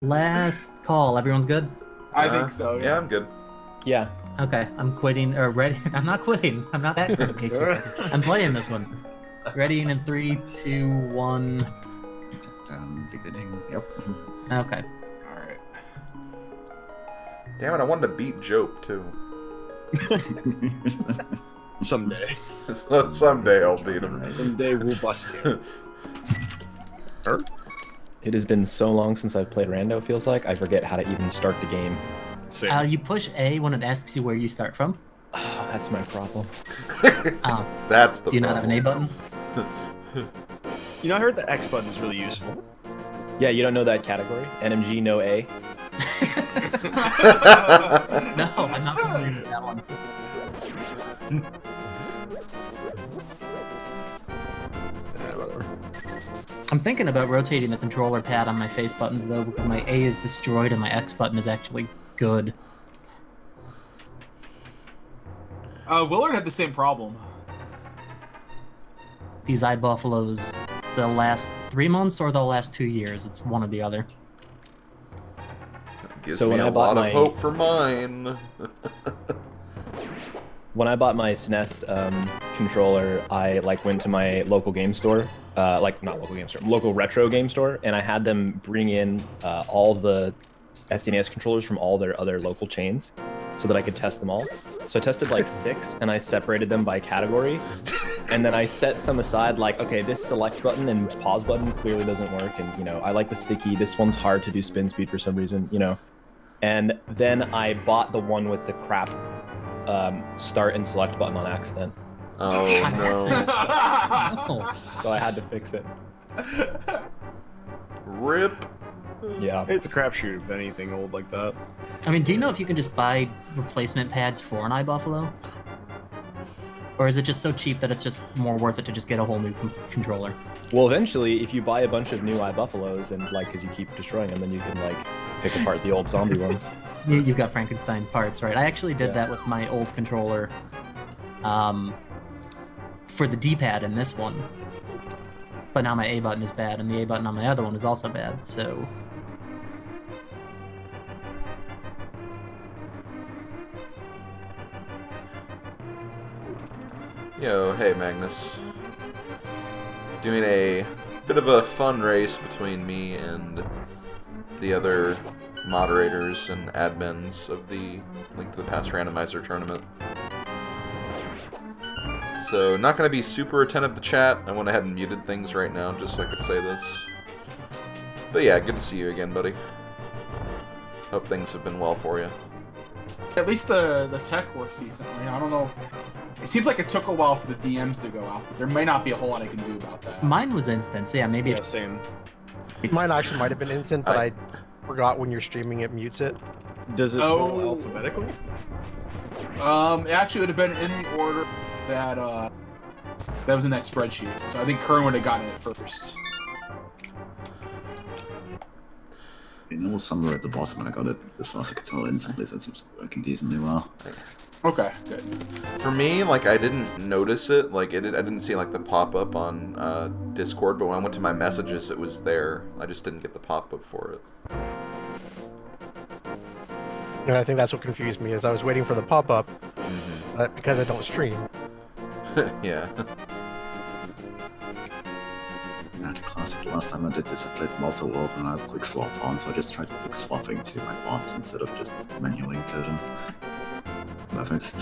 Last call. Everyone's good? I think so. Yeah, I'm good. Yeah. Okay, I'm quitting, or ready. I'm not quitting. I'm not that kind of gatekeeper. I'm playing this one. Readying in 3, 2, 1. Beginning. Yep. Okay. Alright. Damn it, I wanted to beat Jope, too. Someday. Someday I'll beat him. Someday we'll bust you. It has been so long since I've played Rando, feels like. I forget how to even start the game. Same. You push A when it asks you where you start from. Oh, that's my problem. That's the Do you not have an A button? You know, I heard the X button is really useful. Yeah, you don't know that category? NMG, no A? No, I'm not familiar with that one. I'm thinking about rotating the controller pad on my face buttons, though, because my A is destroyed and my X button is actually good. Willard had the same problem. These iBuffaloes, the last 3 months or the last 2 years, it's one or the other. Gives So me when a I bought lot my- of hope for mine. When I bought my SNES controller, I went to my local game store, not local game store, local retro game store, and I had them bring in all the SNES controllers from all their other local chains, so that I could test them all. So I tested 6, and I separated them by category, and then I set some aside, okay, this select button and pause button clearly doesn't work, and I like the sticky. This one's hard to do spin speed for some reason, And then I bought the one with the crap start and select button on accident. Oh no. No. So I had to fix it. Rip. Yeah. It's a crapshoot with anything old like that. I mean, do you know if you can just buy replacement pads for an iBuffalo? Or is it just so cheap that it's just more worth it to just get a whole new controller? Well, eventually, if you buy a bunch of new iBuffalos and because you keep destroying them, then you can pick apart the old zombie ones. You've got Frankenstein parts, right? I actually did Yeah. that with my old controller for the D-pad in this one. But now my A button is bad, and the A button on my other one is also bad, so... Yo, hey Magnus. Doing a bit of a fun race between me and the other moderators and admins of the Link to the Past Randomizer tournament. So, not going to be super attentive to chat. I went ahead and muted things right now just so I could say this. But yeah, good to see you again, buddy. Hope things have been well for you. At least the tech works decently. I don't know. It seems like it took a while for the DMs to go out, but there may not be a whole lot I can do about that. Mine was instant, so yeah, maybe Yeah, same. it's... Mine actually might have been instant, but I forgot when you're streaming it mutes it. Does it roll alphabetically? It actually would have been in the order that that was in that spreadsheet. So I think Kern would have gotten it first. Somewhere at the bottom, and I got it as far as I could tell instantly, so it seems to be working decently well. Okay, good. For me, I didn't notice it. I didn't see the pop-up on Discord, but when I went to my messages, it was there. I just didn't get the pop-up for it. And I think that's what confused me, is I was waiting for the pop-up, but because I don't stream. Yeah. Classic. Last time I did this, I played multiple worlds and I had a quick swap on, so I just tried quick swapping to my bots instead of just manually to them. Perfect.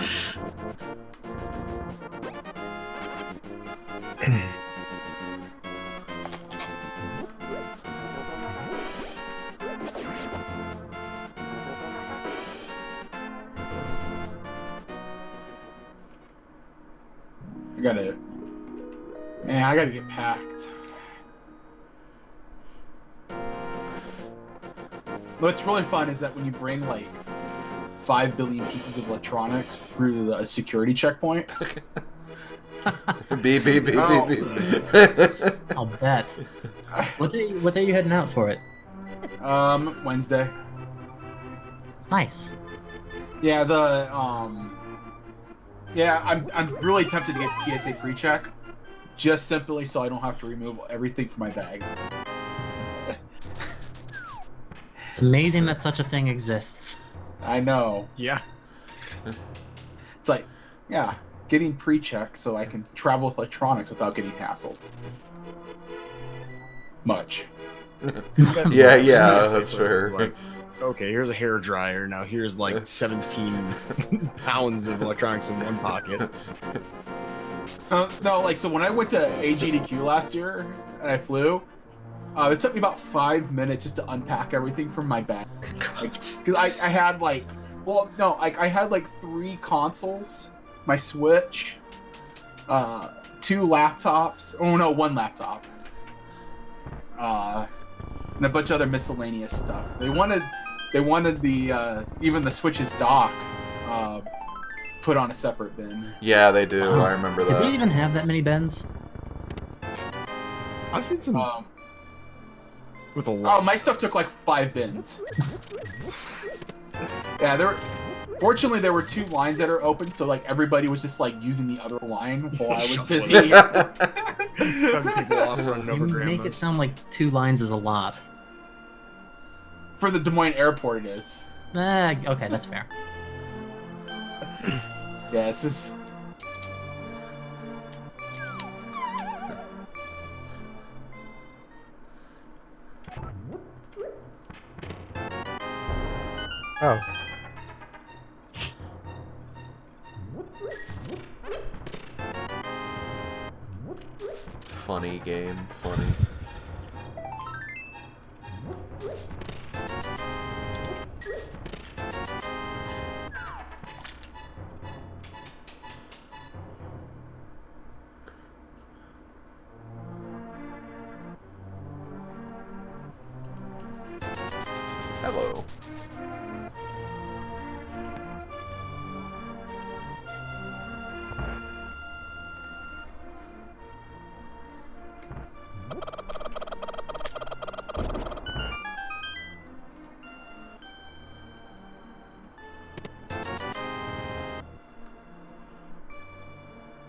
I gotta get packed. What's really fun is that when you bring 5 billion pieces of electronics through the security checkpoint. Beep, beep, beep, Oh. beep, beep. I'll bet. What day are you heading out for it? Wednesday. Nice. Yeah, I'm really tempted to get TSA pre-check, just simply so I don't have to remove everything from my bag. It's amazing that such a thing exists. I know. Yeah. It's like, yeah, getting pre-check so I can travel with electronics without getting hassled. Much. Yeah, Yeah, that's fair. Like, okay, here's a hair dryer. Now here's like 17 pounds of electronics in one pocket. No, like, so when I went to AGDQ last year and I flew, it took me about 5 minutes just to unpack everything from my bag. Because I had like, well, no, like I had like 3 consoles, my Switch, 2 laptops. Oh no, 1 laptop. And a bunch of other miscellaneous stuff. They wanted the even the Switch's dock put on a separate bin. Yeah, they do. I remember Did they that. even have that many bins? I've seen some with a Oh, lot. my stuff took like 5 bins. Yeah, fortunately there were 2 lines that are open, so like everybody was just like using the other line while I was Shuffling. busy. Cutting people off running over You make it grandmas. sound like 2 lines is a lot. For the Des Moines airport, it is. Okay, that's fair. Yeah, this is. Oh. Funny game, funny. Hello.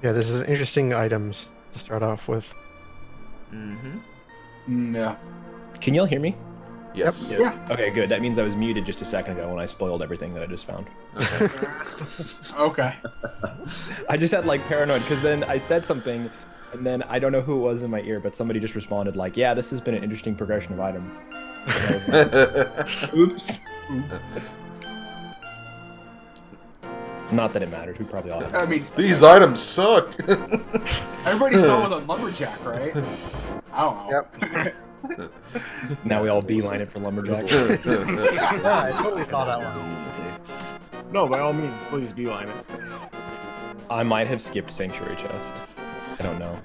Yeah, this is interesting items to start off with. Mm-hmm. Yeah. Can y'all hear me? Yes. Yeah. Okay, good. That means I was muted just a second ago when I spoiled everything that I just found. Okay. Okay. I just had like paranoid because then I said something and then I don't know who it was in my ear, but somebody just responded like, yeah, this has been an interesting progression of items. And I was like, oops. Not that it matters. We probably all have. I mean, These items suck. everybody saw it was a lumberjack, right? I don't know. Yep. Now we all beeline it for lumberjack. Yeah, I totally saw that one. No, by all means, please beeline it. I might have skipped Sanctuary Chest. I don't know.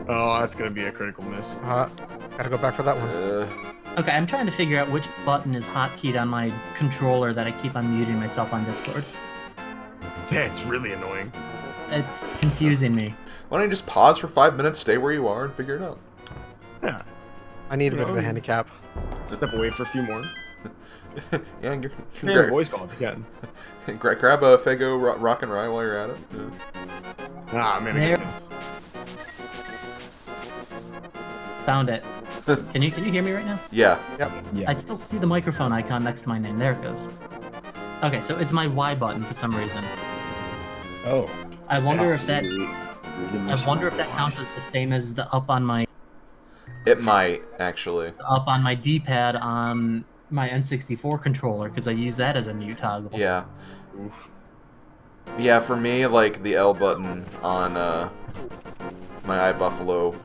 Oh, that's gonna be a critical miss. Gotta go back for that one. Okay, I'm trying to figure out which button is hotkeyed on my controller that I keep on muting myself on Discord. That's really annoying. It's confusing me. Why don't you just pause for 5 minutes, stay where you are, and figure it out? Yeah. I need a bit of a handicap. Step away for a few more. Yeah, and Stand a voice call if you can. grab a Fago Rock and Rye while you're at it. Yeah. Ah, man, I There. get this. Found it. Can you hear me right now? Yeah. Yeah. I still see the microphone icon next to my name. There it goes. Okay, so it's my Y button for some reason. Oh. I wonder if that Really counts as the same as the up on my It might, actually. D-pad on my N64 controller because I use that as a mute toggle. Yeah. Oof. Yeah, for me, like, the L button on my iBuffalo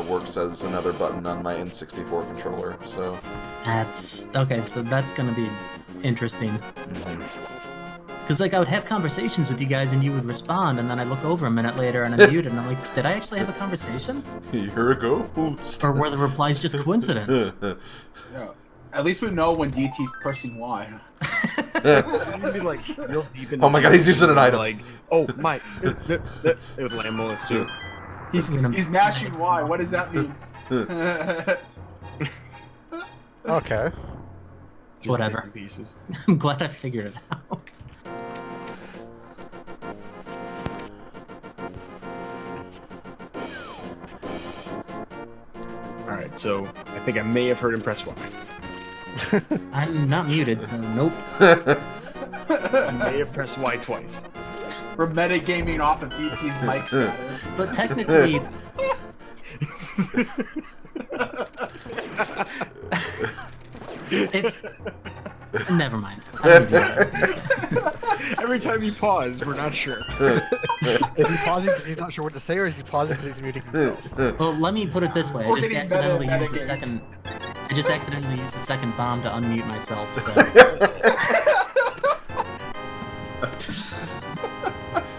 works as another button on my N64 controller, so... That's okay. So that's gonna be interesting. Mhm. Because like I would have conversations with you guys and you would respond, and then I look over a minute later and I'm muted, and I'm like, did I actually have a conversation? You're a ghost. Or were the replies just coincidence? Yeah. At least we know when DT's pressing Y. You'd be like real deep in Oh my god, he's using an item. Like, oh my. It would land bonus too. He's mashing Y. What does that mean? Okay. Just Whatever. bits and pieces. I'm glad I figured it out. All right, so I think I may have heard him press Y. I'm not muted, so nope. You may have pressed Y twice. We're metagaming off of DT's mic status. But technically, never mind. I don't do what I was gonna say. Every time you pause, we're not sure. Is he pausing because he's not sure what to say, or is he pausing because he's muting himself? Well, let me put it this way. I We're just getting accidentally meta used the games. second. I just accidentally used the second bomb to unmute myself.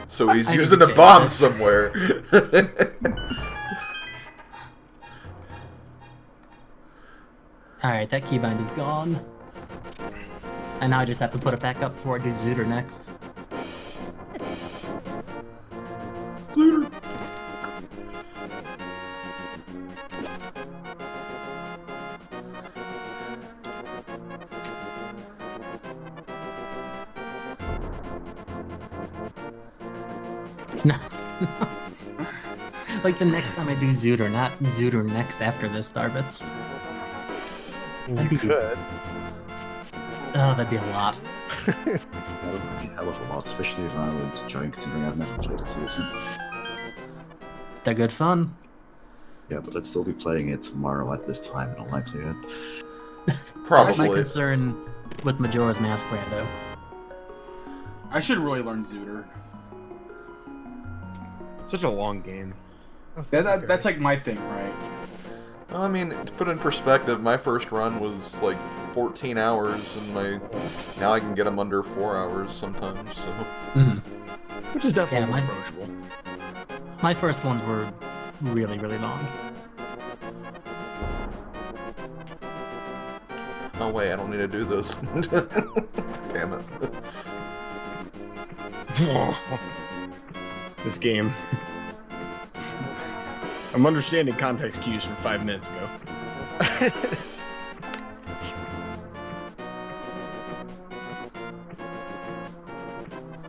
So So he's I need using to a change bomb this. somewhere. all right, that keybind is gone. And now I just have to put it back up before I do Zooter next. No. Like the next time I do Zooter, not Zooter next after this, Starbits. You That'd be- could. Oh, that'd be a lot. That would be a hell of a lot, especially if I would join, considering I've never played it season. They're good fun. Yeah, but I'd still be playing it tomorrow at this time in all likelihood. That's my Probably. concern with Majora's Mask Rando. I should really learn Zooter. It's such a long game. That's like my thing, right? I mean, to put in perspective, my first run was like 14 hours, and now I can get them under 4 hours sometimes. So Which is definitely Yeah, more mine- approachable. My first ones were really, really long. oh wait, I don't need to do this. Damn it. This game. I'm understanding context cues from 5 minutes ago.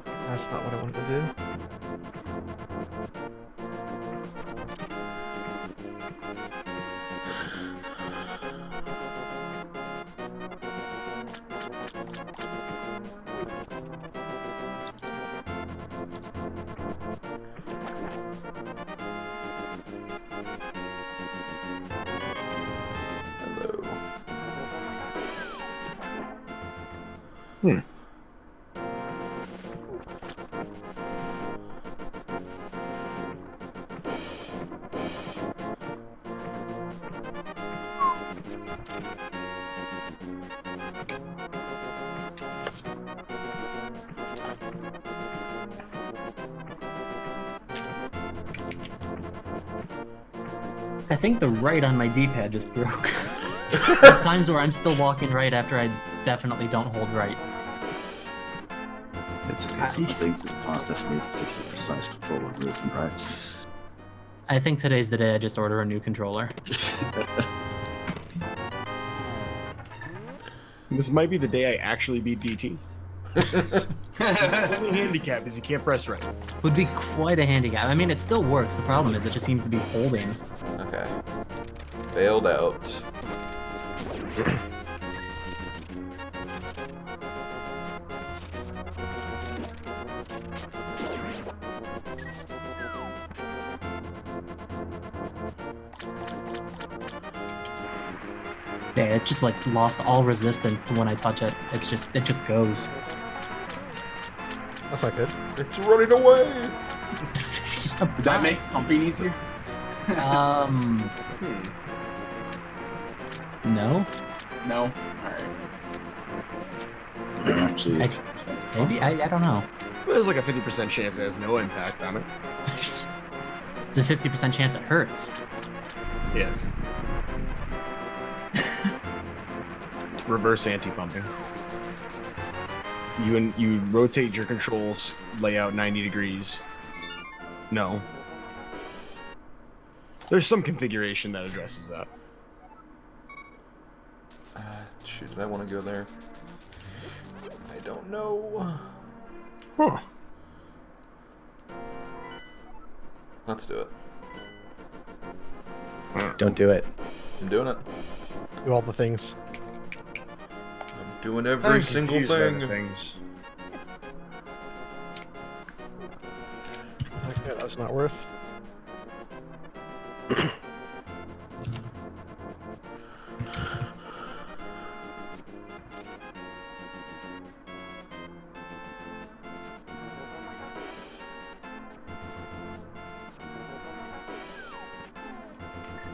That's not what I wanted to do. Hello. I think the right on my D-pad just broke. There's times where I'm still walking right after I definitely don't hold right. It's some things that pass definitely needs particularly precise control of movement, right? I think today's the day I just order a new controller. This might be the day I actually beat DT. The only handicap is you can't press right. Would be quite a handicap. I mean, it still works. The problem is it just seems to be holding. Okay. Bailed out. Yeah, it just like lost all resistance to when I touch it. It just goes. That's not good. It's running away! Would that make pumping easier? No. No? Alright. Yeah, actually, I- Maybe I don't know. There's like a 50% chance it has no impact on it. There's a 50% chance it hurts. Yes. Reverse anti-pumping. You rotate your controls layout 90 degrees. No. There's some configuration that addresses that. Shoot, did I want to go there? I don't know. Huh. Let's do it. Don't do it. I'm doing it. Do all the things. Doing every single confused by the thing. things. Okay, that's not worth.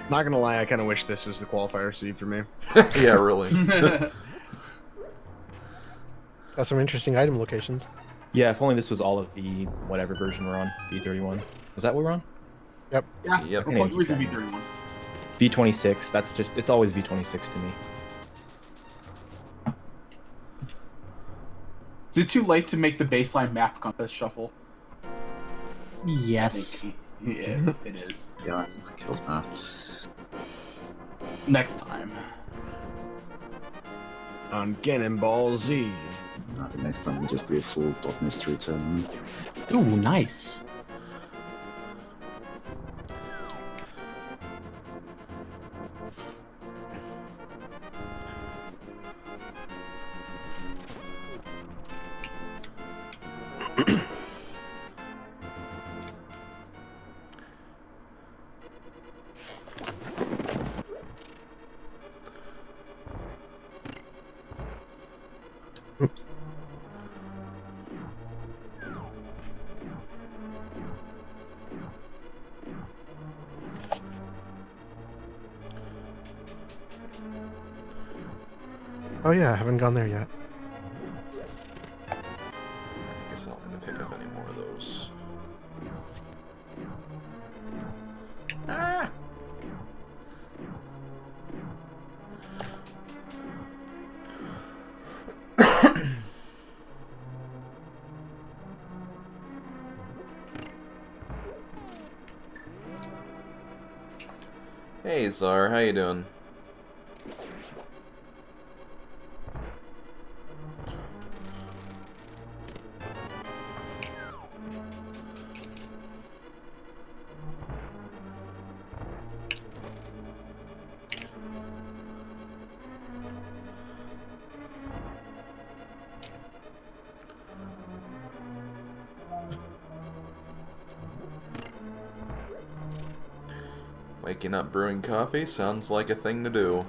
Not gonna lie, I kind of wish this was the qualifier seed for me. Yeah, really. Got some interesting item locations. Yeah, if only this was all of V, whatever version we're on. V31. Was that what we're on? Yep. Yeah, Yep. we're playing Reason V31. V26. That's just, it's always V26 to me. Is it too late to make the baseline map contest shuffle? Yes. Yeah, it is. Yeah, I think we killed that. Next time. On Ganon Ball Z. The next time will just be a full dot mystery tournament. Ooh, nice. Oops. Oh yeah, I haven't gone there yet. I guess I don't need to pick up any more of those. Ah! Hey Czar, how you doing? Waking up brewing coffee sounds like a thing to do.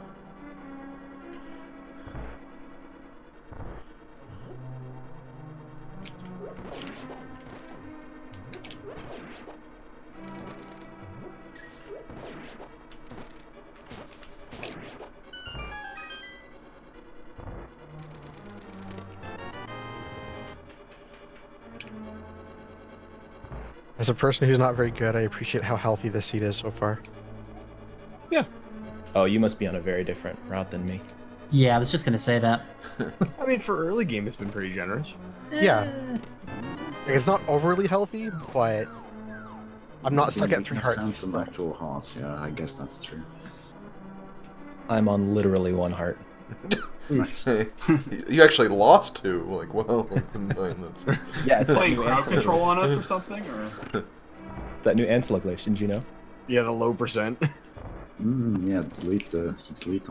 As a person who's not very good, I appreciate how healthy this seed is so far. Oh, you must be on a very different route than me. Yeah, I was just gonna say that. I mean, for early game, it's been pretty generous. Yeah. Like, it's not overly healthy, but I'm not stuck at 3 Found hearts. some actual hearts, yeah, I guess that's true. I'm on literally 1 heart. Nice. You actually lost 2. Like, well, that's... Yeah, it's that Playing new crowd ancillary. control on us or something? Or That new ancillary glitch, did you know? Yeah, the low percent. Yeah, delete the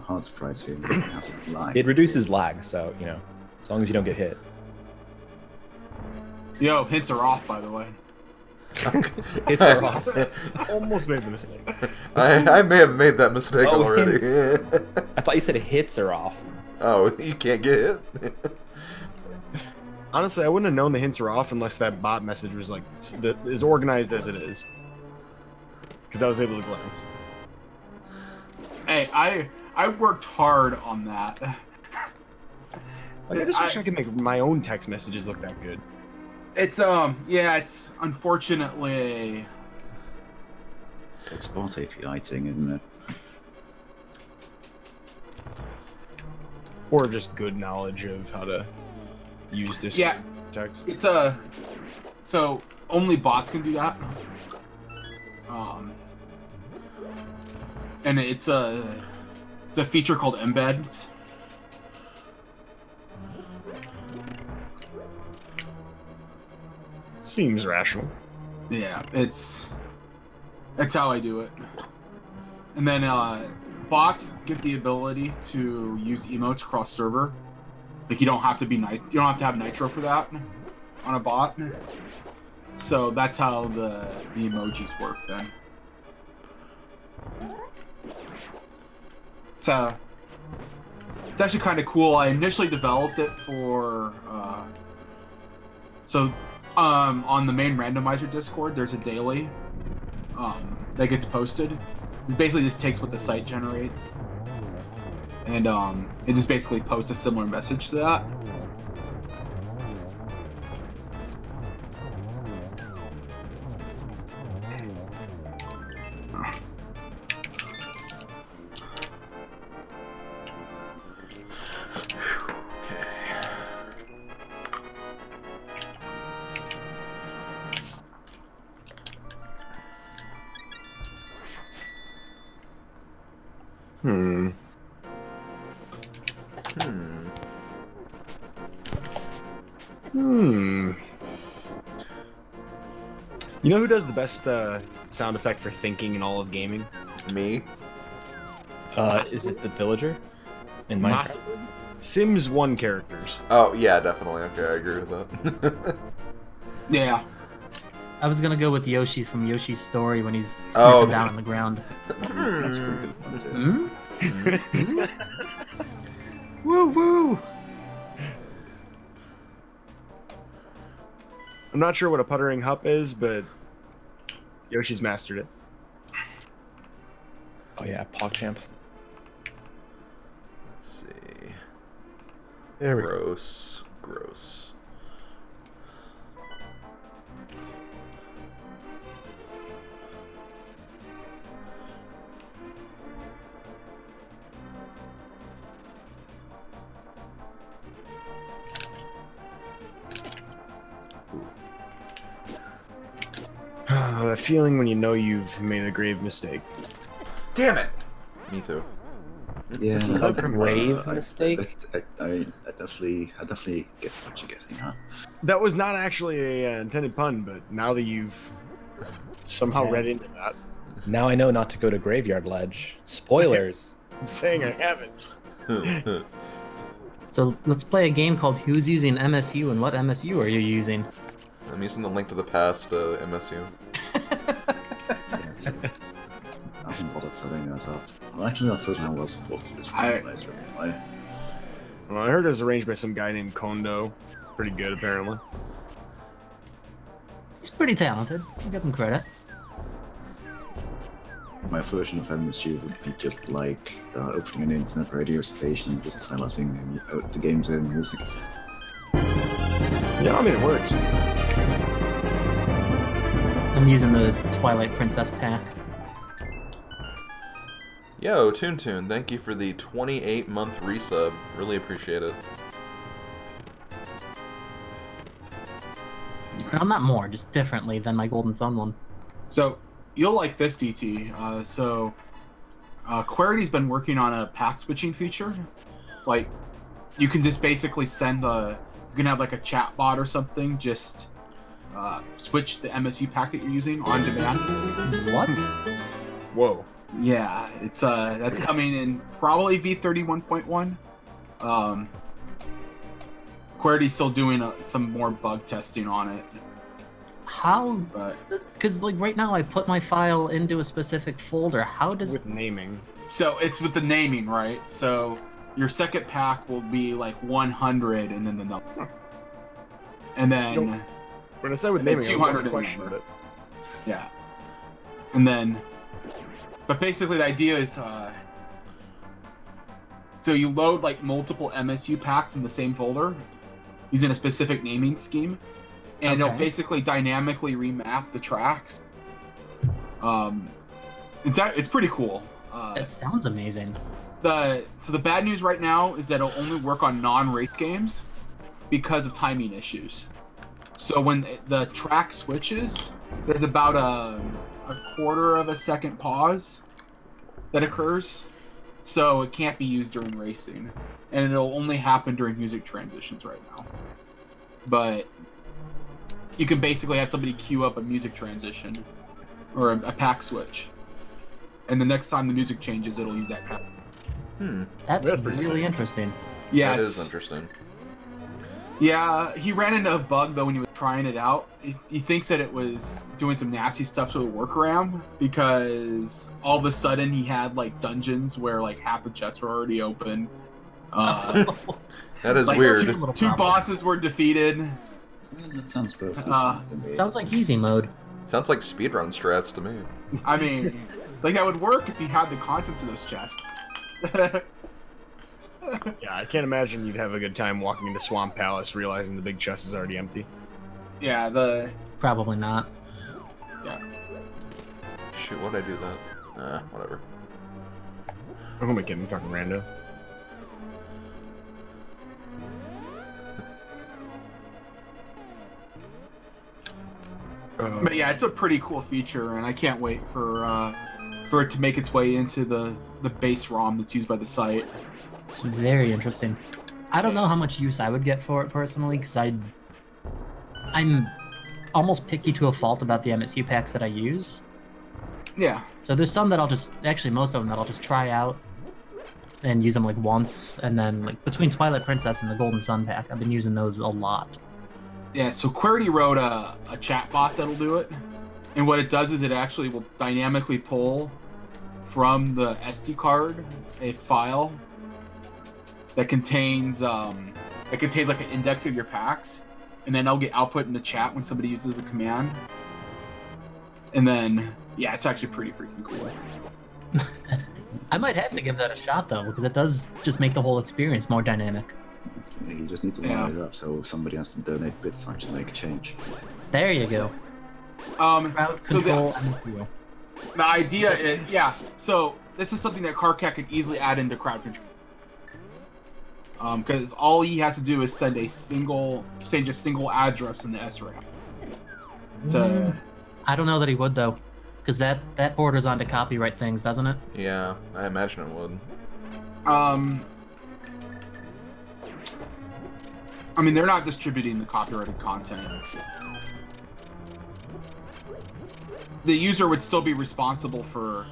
heart sprites here. You have to lie. It reduces lag, so, you know, as long as you don't get hit. Yo, hints are off, by the way. Hits are off. Almost made the mistake. I may have made that mistake Oh, already. I thought you said hits are off. Oh, you can't get hit? Honestly, I wouldn't have known the hints were off unless that bot message was like as organized as it is. Because I was able to glance. Hey, I worked hard on that. Like, I just wish I could make my own text messages look that good. It's yeah, it's unfortunately It's a bot API thing, isn't it? Or just good knowledge of how to use Discord Yeah. text. it's a so only bots can do that. And it's a feature called embeds. Seems rational. Yeah, it's how I do it. And then bots get the ability to use emotes cross server. Like you don't have to have nitro for that on a bot. So that's how the emojis work then. It's actually kind of cool. I initially developed it for on the main randomizer Discord. There's a daily that gets posted. It basically just takes what the site generates, and it just basically posts a similar message to that. You know who does the best sound effect for thinking in all of gaming? Me? Is it the villager in Minecraft? Possibly. Sims 1 characters. Oh, yeah, definitely. Okay, I agree with that. Yeah. I was gonna go with Yoshi from Yoshi's Story when he's sniffing down on the ground. That's a pretty good one too. Hmm? Woo woo! I'm not sure what a puttering hup is, but Yoshi's mastered it. Oh yeah, PogChamp. Let's see. There we go. Gross. Gross. That feeling when you know you've made a grave mistake. Damn it! Me too. Yeah, Is that a grave I mistake? definitely get what you're getting, huh? That was not actually a intended pun, but now that you've somehow Yeah. read into that, Now I know not to go to Graveyard Ledge. Spoilers. I'm saying I haven't. So let's play a game called Who's Using MSU and what MSU are you using? I'm using the Link to the Past MSU. Yes. I haven't bothered setting that up. I'm actually not certain how well supported this randomizer anyway. Well, I heard it was arranged by some guy named Kondo. Pretty good, apparently. He's pretty talented. I'll give him credit. My version of MSU would be just like opening an internet radio station and just silencing the game's own music. Yeah, I mean, it works. I'm using the Twilight Princess pack. Yo, Toon, thank you for the 28-month resub. Really appreciate it. No, not more, just differently than my Golden Sun one. So you'll like this, DT. Quarity's been working on a pack switching feature. Like, you can just basically you can have like a chat bot or something, just switch the MSU pack that you're using on demand. What? Whoa. Yeah, it's that's coming in probably V31.1. Quarity's still doing some more bug testing on it. How? But Because like right now I put my file into a specific folder. How does... With naming. so it's with the naming, right? So your second pack will be like 100 and then the number. And then When I said with And then naming, I 200 was in question number. it. yeah. And then but basically the idea is so you load like multiple MSU packs in the same folder using a specific naming scheme, and it'll Okay. basically dynamically remap the tracks. It's pretty cool. That sounds amazing. So the bad news right now is that it'll only work on non-race games because of timing issues. So when the track switches, there's about a quarter of a second pause that occurs, so it can't be used during racing, and it'll only happen during music transitions right now. But you can basically have somebody queue up a music transition or a pack switch, and the next time the music changes, it'll use that pack. That's That's pretty really sick. interesting. Yeah, That it's, is interesting. Yeah, he ran into a bug though when he was trying it out. He thinks that it was doing some nasty stuff to the workaround because all of a sudden he had like dungeons where like half the chests were already open. That is like, weird. Two bosses were defeated. Yeah, that sounds perfectly Uh, fine to me. Sounds like easy mode. Sounds like speedrun strats to me. I mean, like that would work if he had the contents of those chests. Yeah, I can't imagine you'd have a good time walking into Swamp Palace realizing the big chest is already empty. Yeah, Probably not. Shoot, why'd I do that? Whatever. Who am I kidding? I'm talking rando. but yeah, it's a pretty cool feature, and I can't wait for it to make its way into the base ROM that's used by the site. It's very interesting. I don't know how much use I would get for it personally, because I'm almost picky to a fault about the MSU packs that I use. Yeah. So there's some that actually most of them that I'll just try out and use them like once, and then like between Twilight Princess and the Golden Sun pack, I've been using those a lot. Yeah, so Querity wrote a chat bot that'll do it. And what it does is it actually will dynamically pull from the SD card a file that contains like an index of your packs, and then it'll get output in the chat when somebody uses a command. And then yeah, it's actually pretty freaking cool. I might have to give that a shot though, because it does just make the whole experience more dynamic. You just need to line it up so somebody has to donate bits to actually make a change. There you go. Crowd So control MSU. the idea is, yeah, so this is something that Carcat could easily add into crowd control. Because all he has to do is send a single address in the SRAM. I don't know that he would though, because that borders onto copyright things, doesn't it? Yeah, I imagine it would. I mean, they're not distributing the copyrighted content. The user would still be responsible for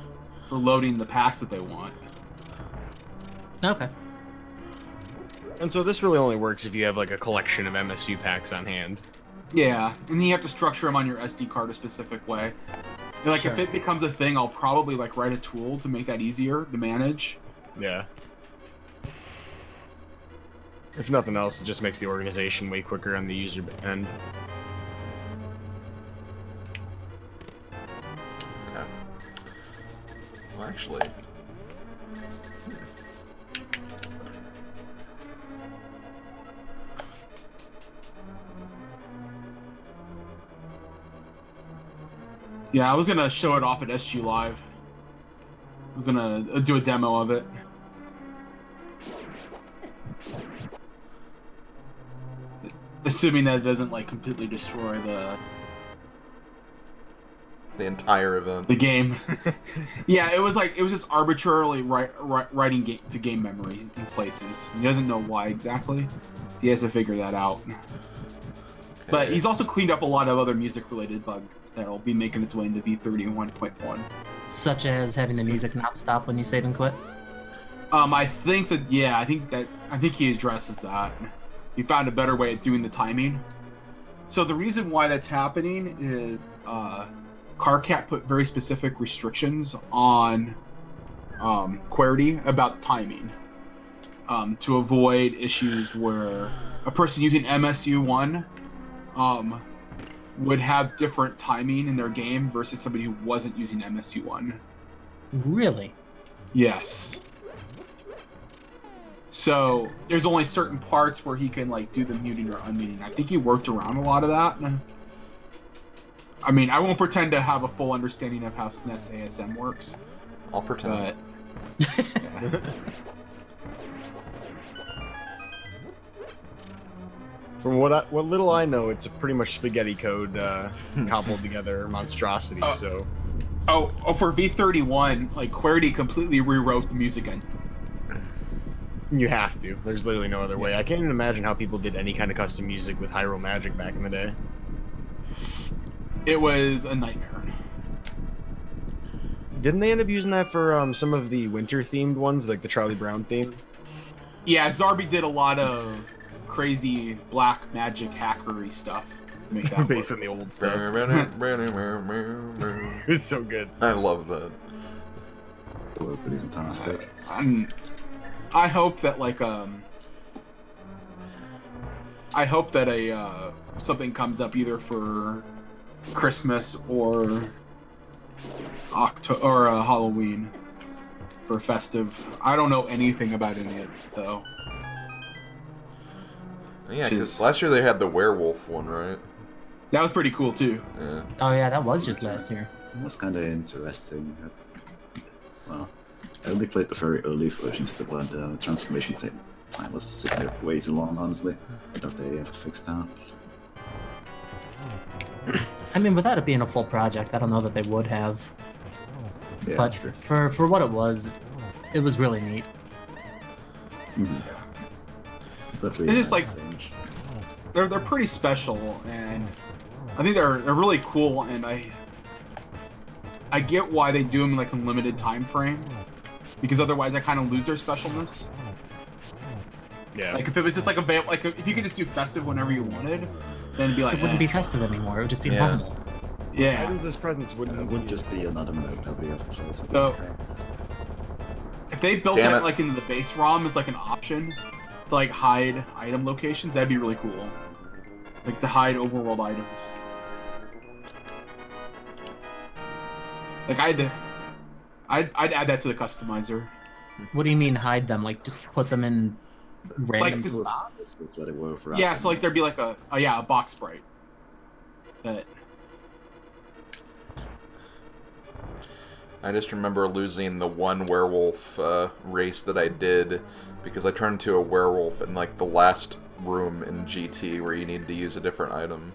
loading the packs that they want. Okay. And so this really only works if you have like a collection of MSU packs on hand. Yeah, and you have to structure them on your SD card a specific way. And, like, Sure. if it becomes a thing, I'll probably like write a tool to make that easier to manage. Yeah. If nothing else, it just makes the organization way quicker on the user end. Okay. Well, actually... Yeah, I was gonna show it off at SG Live. I was gonna do a demo of it. Assuming that it doesn't like completely destroy The entire event. the game. Yeah, it was just arbitrarily writing to game memory in places. He doesn't know why exactly. So he has to figure that out. But Okay. he's also cleaned up a lot of other music-related bugs that'll be making its way into V31.1. Such as having the music not stop when you save and quit. I think he addresses that. He found a better way of doing the timing. So the reason why that's happening is Carcat put very specific restrictions on Querity about timing to avoid issues where a person using MSU1 would have different timing in their game versus somebody who wasn't using MSU1. Really? Yes. So there's only certain parts where he can like do the muting or unmuting. I think he worked around a lot of that. I mean, I won't pretend to have a full understanding of how SNES ASM works, I'll pretend. but From what little I know, it's a pretty much spaghetti code cobbled together monstrosity. So for V31, like Querity completely rewrote the music engine. you have to. There's literally no other way. I can't even imagine how people did any kind of custom music with Hyrule Magic back in the day. It was a nightmare. Didn't they end up using that for some of the winter themed ones, like the Charlie Brown theme? Yeah, Zarby did a lot of crazy black magic hackery stuff to make that Based work. on the old stuff. It's so good. I love that. It was pretty fantastic. I hope that something comes up either for Christmas or Halloween for festive. I don't know anything about any of it though. Yeah, because last year they had the werewolf one, right? That was pretty cool too. Yeah. Oh yeah, that was just last year. It was kind of interesting. Well, I only played the very early versions of it, but the transformation time was sitting way too long, honestly. I don't know if they ever fixed that. I mean, without it being a full project, I don't know that they would have. Yeah, But sure. for what it was really neat. It's definitely It's just a like- change. They're pretty special, and I think they're really cool. And I get why they do them like in limited time frame, because otherwise I kind of lose their specialness. Yeah. Like if it was just like if you could just do festive whenever you wanted, then it'd be like It wouldn't be festive anymore. It would just be Yeah. normal. yeah. Items as presents It wouldn't would just be another mode that we have to play. So- If they built Damn that it. like into the base ROM as like an option to like hide item locations, that'd be really cool. Like to hide overworld items. Like I'd add that to the customizer. What do you mean hide them? Like just put them in random this- spots? Just let it work for Yeah, so like there'd be like a box sprite. That I just remember losing the one werewolf race that I did because I turned into a werewolf in like the last room in GT where you needed to use a different item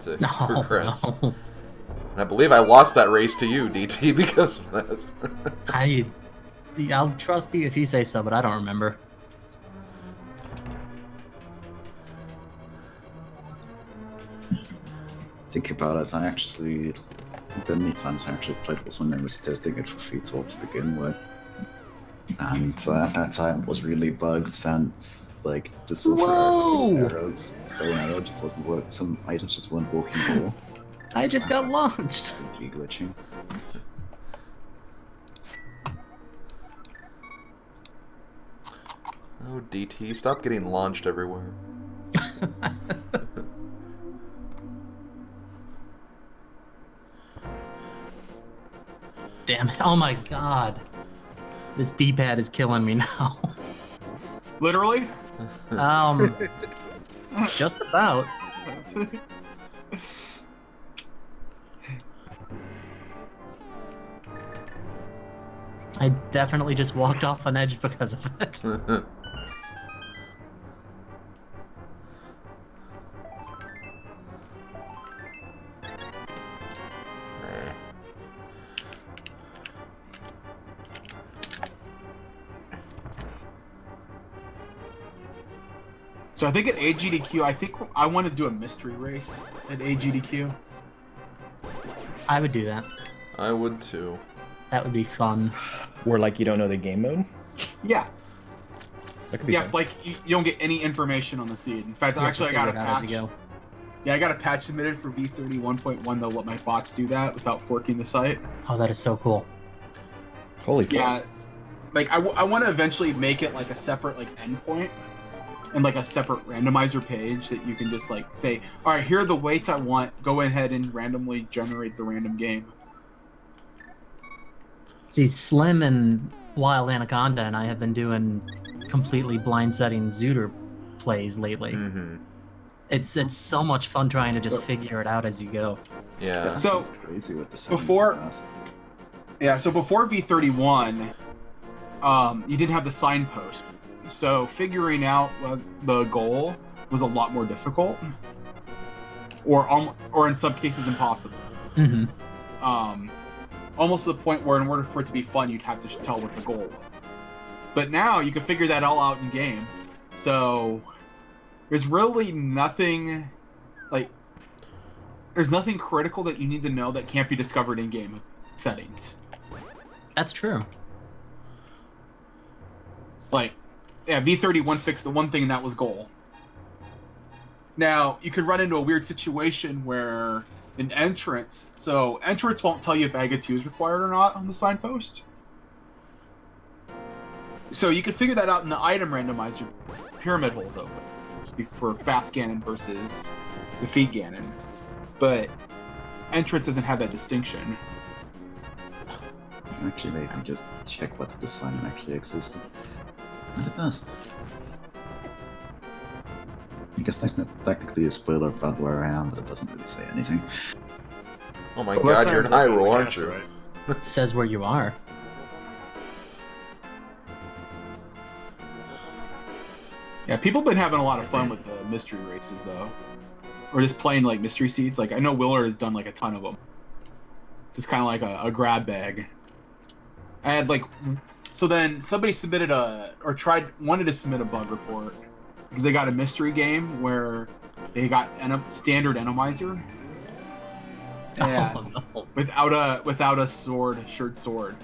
to progress. No. And I believe I lost that race to you, DT, because of that. I'll trust you if you say so, but I don't remember. Think about it, I actually, the only times I actually played was when I was testing it for free to begin with. And at that time it was really bugged and like the silver Whoa! arrows, arrow just wasn't working, some items just weren't working at all. I just got launched. Glitching. Oh, DT, stop getting launched everywhere. Damn it. Oh my god. This D-pad is killing me now. literally. Just about. I definitely just walked off an edge because of it. So I think at AGDQ, I want to do a mystery race at AGDQ. I would do that. I would too. That would be fun. Where like you don't know the game mode. Yeah, That could be yeah. fun. Like you don't get any information on the seed. In fact, You have to actually, I got a figure it out as patch. you go. Yeah, I got a patch submitted for V31.1 though. Let my bots do that without forking the site. Oh, that is so cool. Holy fuck. Yeah, like I want to eventually make it like a separate like endpoint and like a separate randomizer page that you can just like say, all right, here are the weights I want. Go ahead and randomly generate the random game. See, Slim and Wild Anaconda and I have been doing completely blind setting Zooter plays lately. Mm-hmm. It's so much fun trying to just So- figure it out as you go. Yeah. So, It's crazy with the settings before- and that. Yeah, so before V31, you didn't have the signpost. So figuring out the goal was a lot more difficult, or in some cases impossible. Mm-hmm. Almost to the point where in order for it to be fun, you'd have to tell what the goal was. But now you can figure that all out in game. So there's really nothing there's nothing critical that you need to know that can't be discovered in game settings. That's true. Like, yeah, V31 fixed the one thing, and that was goal. Now, you could run into a weird situation where an entrance, so entrance won't tell you if AGA 2 is required or not on the signpost. So you could figure that out in the item randomizer. Pyramid holes open for fast Ganon versus defeat Ganon. But entrance doesn't have that distinction. Actually, maybe just check what the sign actually existed. And it does. I guess that's not technically a spoiler about where I am, but it doesn't really say anything. Oh my Well, that god, you're in sounds like Hyrule, a aren't guess, you? right? It says where you are. Yeah, people have been having a lot of fun with the mystery races, though. Or just playing, like, mystery seeds. Like, I know Willer has done, like, a ton of them. It's just kind of like a grab bag. I had, like... So then somebody submitted wanted to submit a bug report. Because they got a mystery game where they got standard Randomizer. Yeah. Oh, no. Without a assured sword.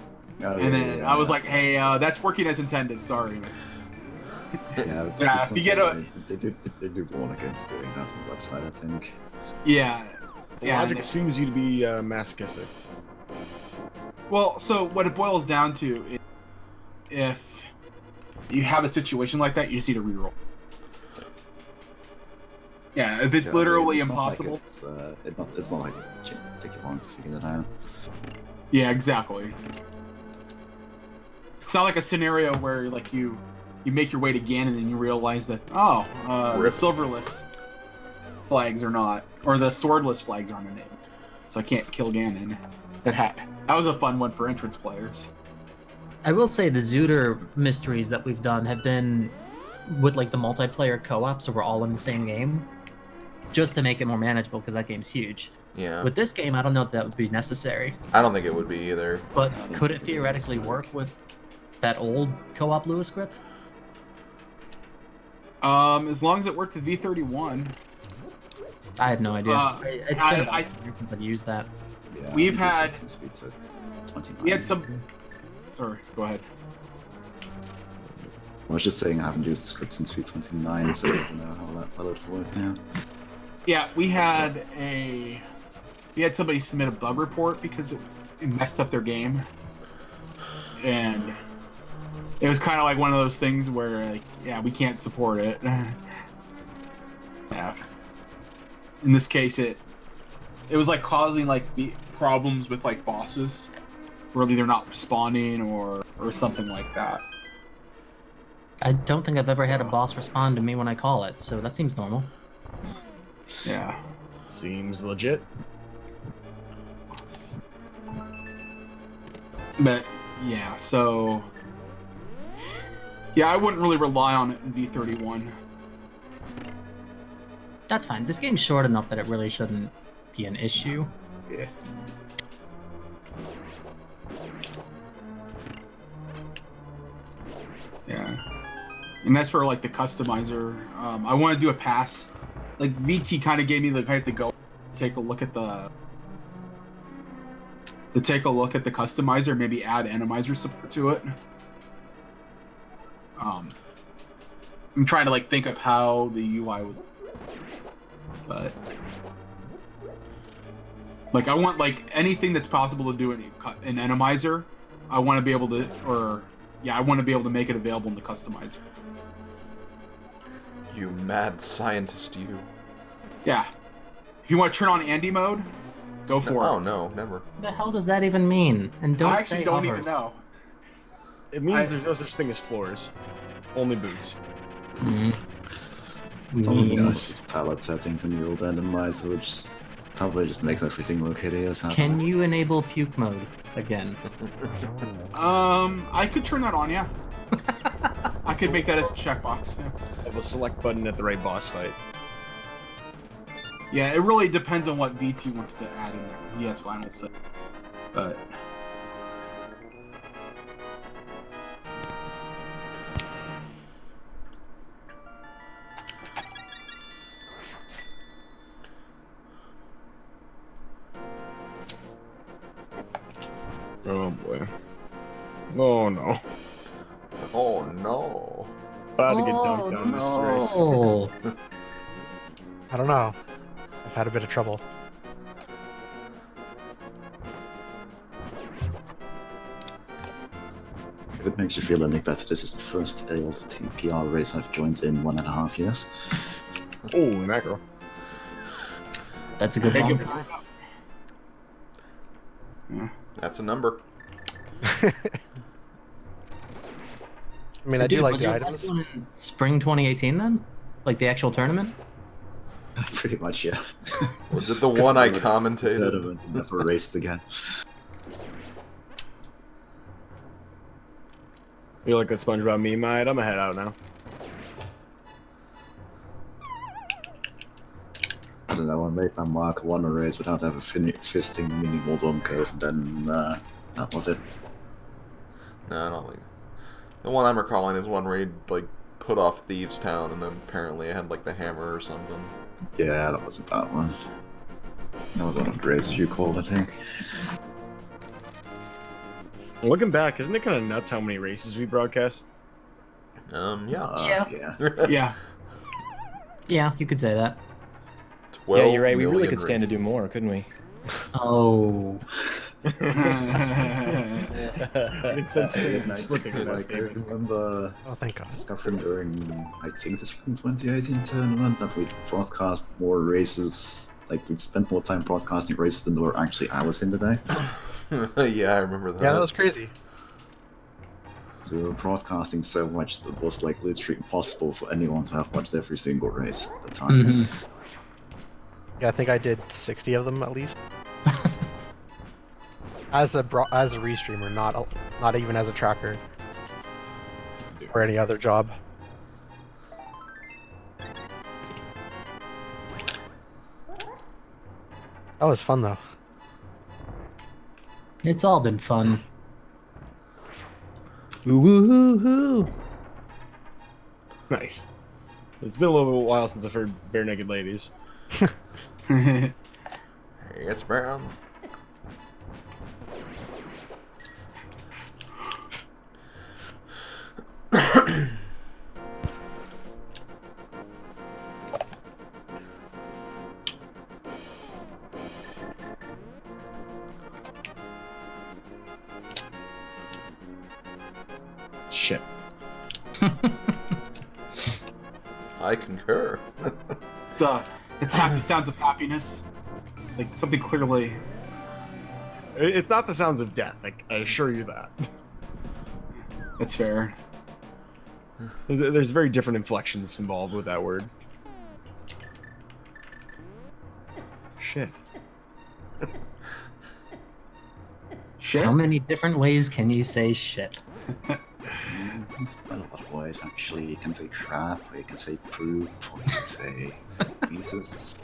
Oh, And then I was like, hey, that's working as intended, sorry. yeah, Yeah, if you get a- They do warn against doing that on the website, I think. Yeah. The Yeah, logic and- assumes you to be masochistic. Well, so what it boils down to is if you have a situation like that, you just need to reroll. Yeah, if it's Yeah, literally it's not like impossible. it's not like it take you long to figure that out. Yeah, exactly. It's not like a scenario where like you make your way to Ganon and you realize that the silverless flags are not, or the swordless flags aren't enabled, so I can't kill Ganon. That was a fun one for entrance players. I will say the Zooter mysteries that we've done have been with like the multiplayer co-op, so we're all in the same game, just to make it more manageable because that game's huge. Yeah. With this game, I don't know if that would be necessary, I don't think it would be either. but I don't could it think it is. theoretically work with that old co-op Lua script? As long as it worked with V31. I have no idea. It's been about I- a year since I've used that. Yeah, We've I had- think it's to 29. We had some. Sorry, go ahead. I was just saying I haven't used the script since V29, so I don't know how that would work now. Yeah, we had somebody submit a bug report because it messed up their game, and it was kind of like one of those things where, like, yeah, we can't support it. Yeah. In this case, it was like causing like the problems with like bosses, where either not responding or something like that. I don't think I've ever had a boss respond to me when I call it, so that seems normal. Yeah. Seems legit. But yeah, so yeah, I wouldn't really rely on it in V31. That's fine. This game's short enough that it really shouldn't be an issue. Yeah. Yeah. And as for like the customizer, I want to do a pass. Like VT kind of gave me the I have to go take a look at the customizer, maybe add Randomizer support to it. I'm trying to like think of how the UI would, but like I want like anything that's possible to do in Randomizer. I want to be able to, I want to be able to make it available in the customizer. You mad scientist, you. Yeah. If you want to turn on Andy mode, go for Oh it. no, never. What the hell does that even mean? And don't I actually say don't hovers. even know. It means there's no such thing as floors. Only boots. Mhm. Only Means- nice palette settings in the old Randomizer, which probably just makes everything look hideous. Can you enable puke mode again? I could turn that on, yeah. I could make that as a checkbox. Yeah. Have a select button at the right boss fight. Yeah, it really depends on what VT wants to add in there. He has final say. But Oh boy. Oh no. Oh no. About to get dunked on this race. Oh, I don't know. I've had a bit of trouble. If it makes you feel any better, this is the first ALTTPR race I've joined in 1.5 years. Holy mackerel. That's a good Take one. it. Yeah. That's a number. I mean, So, I do dude, like was the your items. last one in spring 2018 then? Like the actual tournament? Pretty much, yeah. Was it the one I commentated? Tournament and never raced again. You like that SpongeBob meme? I'm gonna head out now. I don't know, I made my mark, won a race without ever fisting mini Moldom Cave, and then that was it. No, I don't think. The one I'm recalling is one where he like put off Thieves Town, and then apparently it had like the hammer or something. Yeah, that wasn't that one. That was one of the races you called, I think. Looking back, isn't it kind of nuts how many races we broadcast? Yeah. Yeah. Yeah. Yeah, you could say that. 12 Yeah, you're right. We really million could stand to do races. more, couldn't we? Oh. It's that same I slipping in that like, I statement. remember Oh, thank God. discovering during, I think, the spring 2018 tournament that we broadcast more races. Like, we'd spent more time broadcasting races than there were actually hours in the day. Yeah, I remember that. Yeah, that was crazy. We were broadcasting so much that it was like literally impossible for anyone to have watched every single race at the time. Mhm. Yeah, I think I did 60 of them at least. As a restreamer, not even as a tracker or any other job. That was fun though. It's all been fun. Woo-hoo-hoo-hoo. Nice. It's been a little while since I've heard Bare Naked Ladies. Hey, it's Brown. Shit. I concur. It's happy sounds of happiness. Like something clearly. It's not the sounds of death, I assure you that. That's fair. There's very different inflections involved with that word. Shit. Shit. How many different ways can you say shit? There's quite a lot of ways, actually. You can say crap, or you can say poop, or you can say Jesus.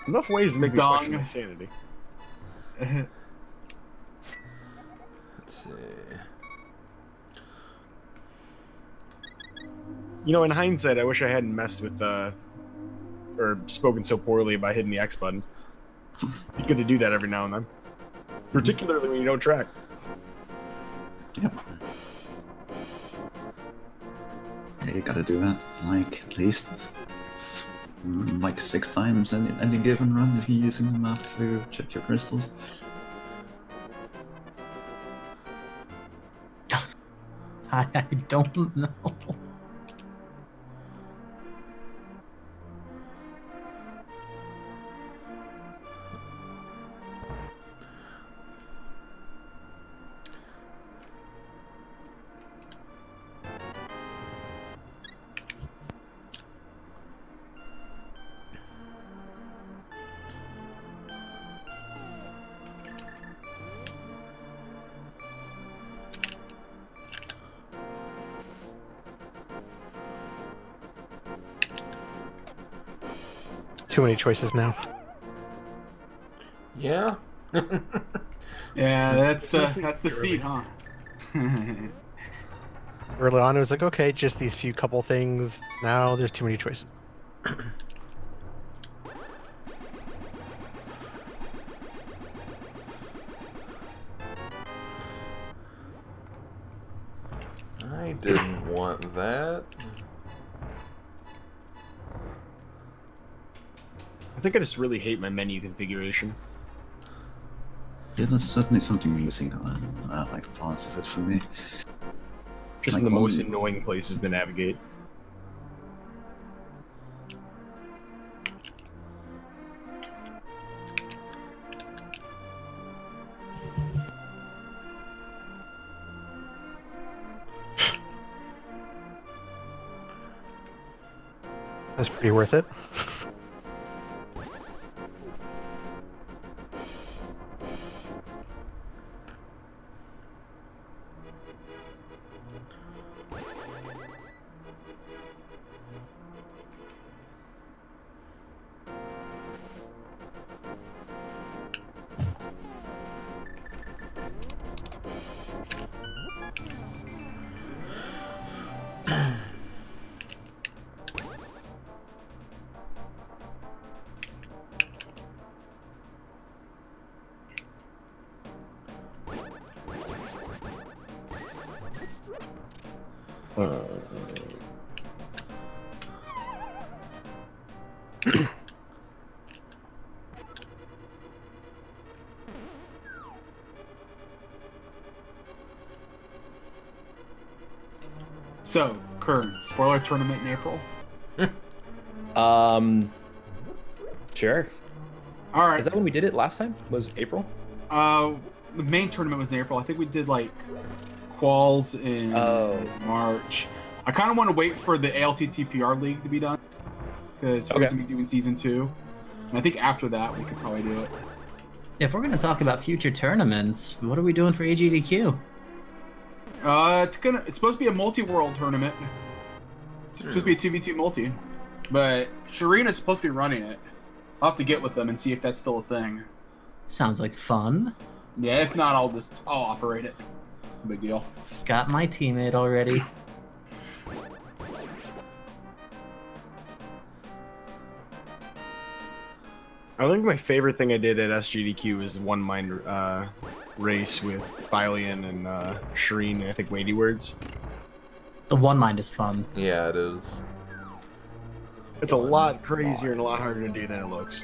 Enough ways to make me Dong. question my sanity. Let's see. You know, in hindsight, I wish I hadn't messed with, or spoken so poorly about hitting the X button. You get to do that every now and then. Particularly when you don't track. Yep. Yeah, you gotta do that, like, at least, like 6 times in any given run if you're using the map to check your crystals. I don't know. Too many choices now. Yeah. Yeah, that's the seed, huh? Early on, it was like, okay, just these few couple things. Now there's too many choices. I didn't want that. think I just really hate my menu configuration. Yeah, there's certainly something missing on like parts of it for me. Just Like in the most one- annoying places to navigate. That's pretty worth it. So, Kern, spoiler tournament in April. Sure. All right. Is that when we did it last time? Was April? The main tournament was in April. I think we did like quals in March. I kind of want to wait for the ALTTPR League to be done because we're going to be doing season 2. And I think after that we could probably do it. If we're going to talk about future tournaments, what are we doing for AGDQ? It's supposed to be a multi-world tournament. It's supposed to be a 2v2 multi, but Sharina's supposed to be running it. I'll have to get with them and see if that's still a thing. Sounds like fun. Yeah, if not, I'll operate it. It's a big deal. Got my teammate already. I think my favorite thing I did at SGDQ was one mind race with Thylian and Shireen and I think Weighty Words. The one mind is fun. Yeah, it is. It's a lot crazier and a lot harder to do than it looks.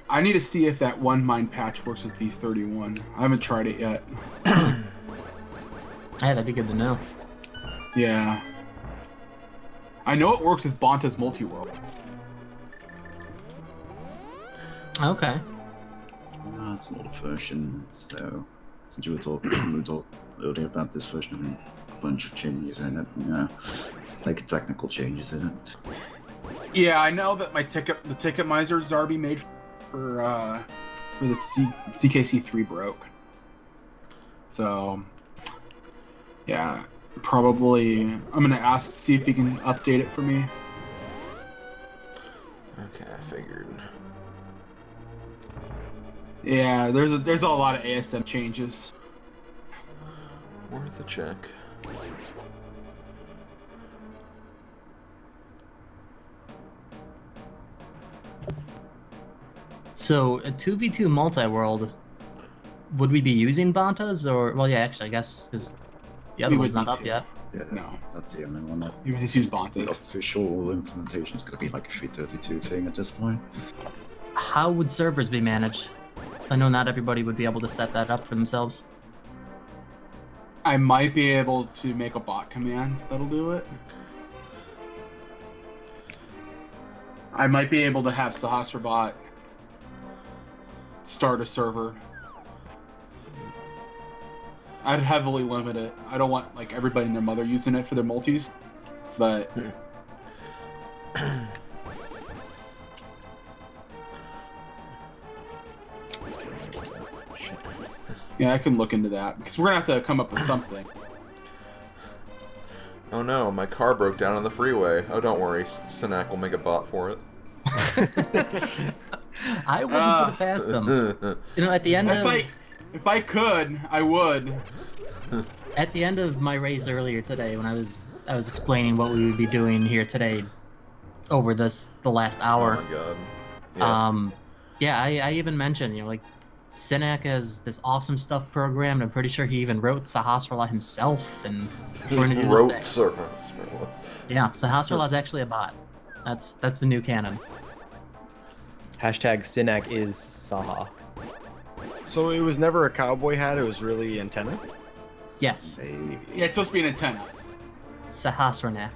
I need to see if that one mind patch works with V31. I haven't tried it yet. Yeah, that'd be good to know. Yeah. I know it works with Bonta's multi-world. Okay. That's an old version, so since we were talking earlier about this version and a bunch of changes in it, like technical changes in it. Yeah, I know that the Ticketmizer Zarby made for the CKC3 broke. So, yeah, probably I'm gonna ask to see if he can update it for me. Okay, I figured. Yeah, there's a lot of ASM changes. Worth a check. So, a 2v2 multi-world, would we be using Bantas or... Well, yeah, actually, I guess, because the other We one's would not up need to. yet. Yeah, No. that's the only one that You would just use the Bontas. official implementation is going to be like a 332 thing at this point. How would servers be managed? Because I know not everybody would be able to set that up for themselves. I might be able to make a bot command that'll do it. I might be able to have Sahasrabot start a server. I'd heavily limit it. I don't want like everybody and their mother using it for their multis, but yeah, I can look into that because we're gonna have to come up with something. Oh no, my car broke down on the freeway. Oh, don't worry, Sinak will make a bot for it. I wouldn't put it past them. You know, at the end of... If I could, I would. At the end of my race earlier today, when I was explaining what we would be doing here today, over the last hour. Oh my god. Yeah. Yeah, I even mentioned, you know, like, Sinak has this awesome stuff programmed. I'm pretty sure he even wrote Sahasrarla himself, and we're gonna do wrote this thing. Sahasrarla. Yeah, Sahasrarla is actually a bot. That's the new canon. Hashtag Sinak is Saha. So it was never a cowboy hat, it was really antenna? Yes, Maybe. Yeah, it's supposed to be an antenna. Sahasranak.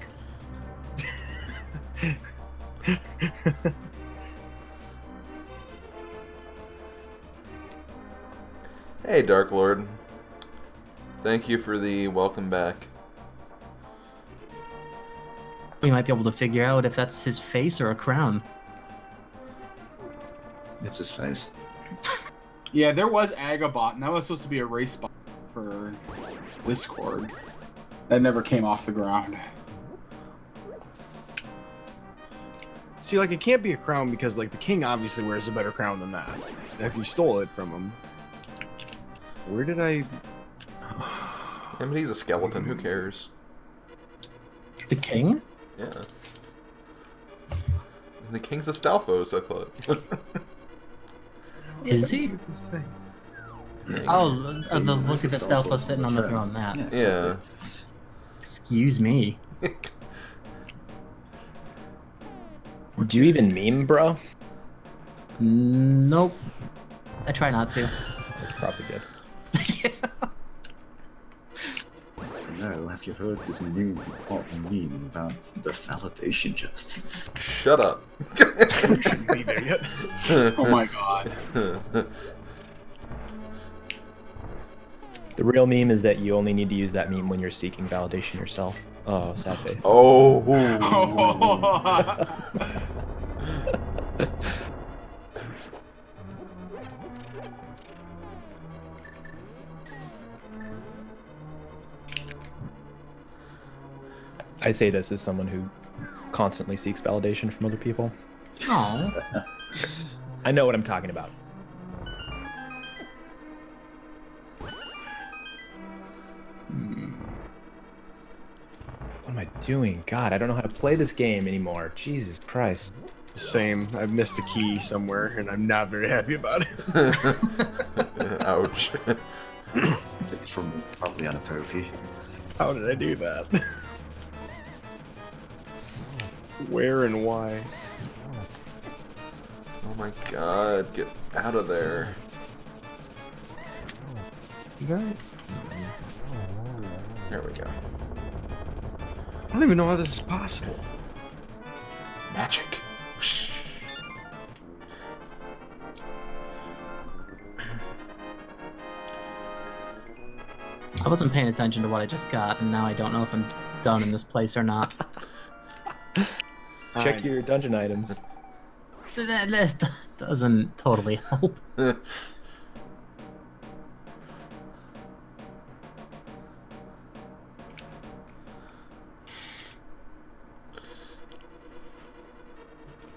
Hey, Dark Lord. Thank you for the welcome back. We might be able to figure out if that's his face or a crown. It's his face. Yeah, there was Agabot, and that was supposed to be a race bot for Discord. That never came off the ground. See, like, it can't be a crown because, like, the king obviously wears a better crown than that. If you stole it from him. Where did I... Yeah, but he's a skeleton. Who cares? The king? Yeah. The king's a Stalfos, I thought. Is he? Oh, look at the Stelfo sitting on the throne. That. Yeah. Excuse me. Do you even meme, bro? Nope. I try not to. That's probably good. No, have you heard this new hot meme about the validation just? Shut up. We shouldn't be there yet. Oh my god. The real meme is that you only need to use that meme when you're seeking validation yourself. Oh, sad face. Oh. I say this as someone who constantly seeks validation from other people. Oh. I know what I'm talking about. What am I doing? God, I don't know how to play this game anymore. Jesus Christ. Same. I've missed a key somewhere, and I'm not very happy about it. Ouch. Take it from probably on a pokey. How did I do that? Where and why? Oh my god, get out of there. There we go. I don't even know how this is possible. Magic. I wasn't paying attention to what I just got, and now I don't know if I'm done in this place or not. Check your dungeon items. That doesn't totally help.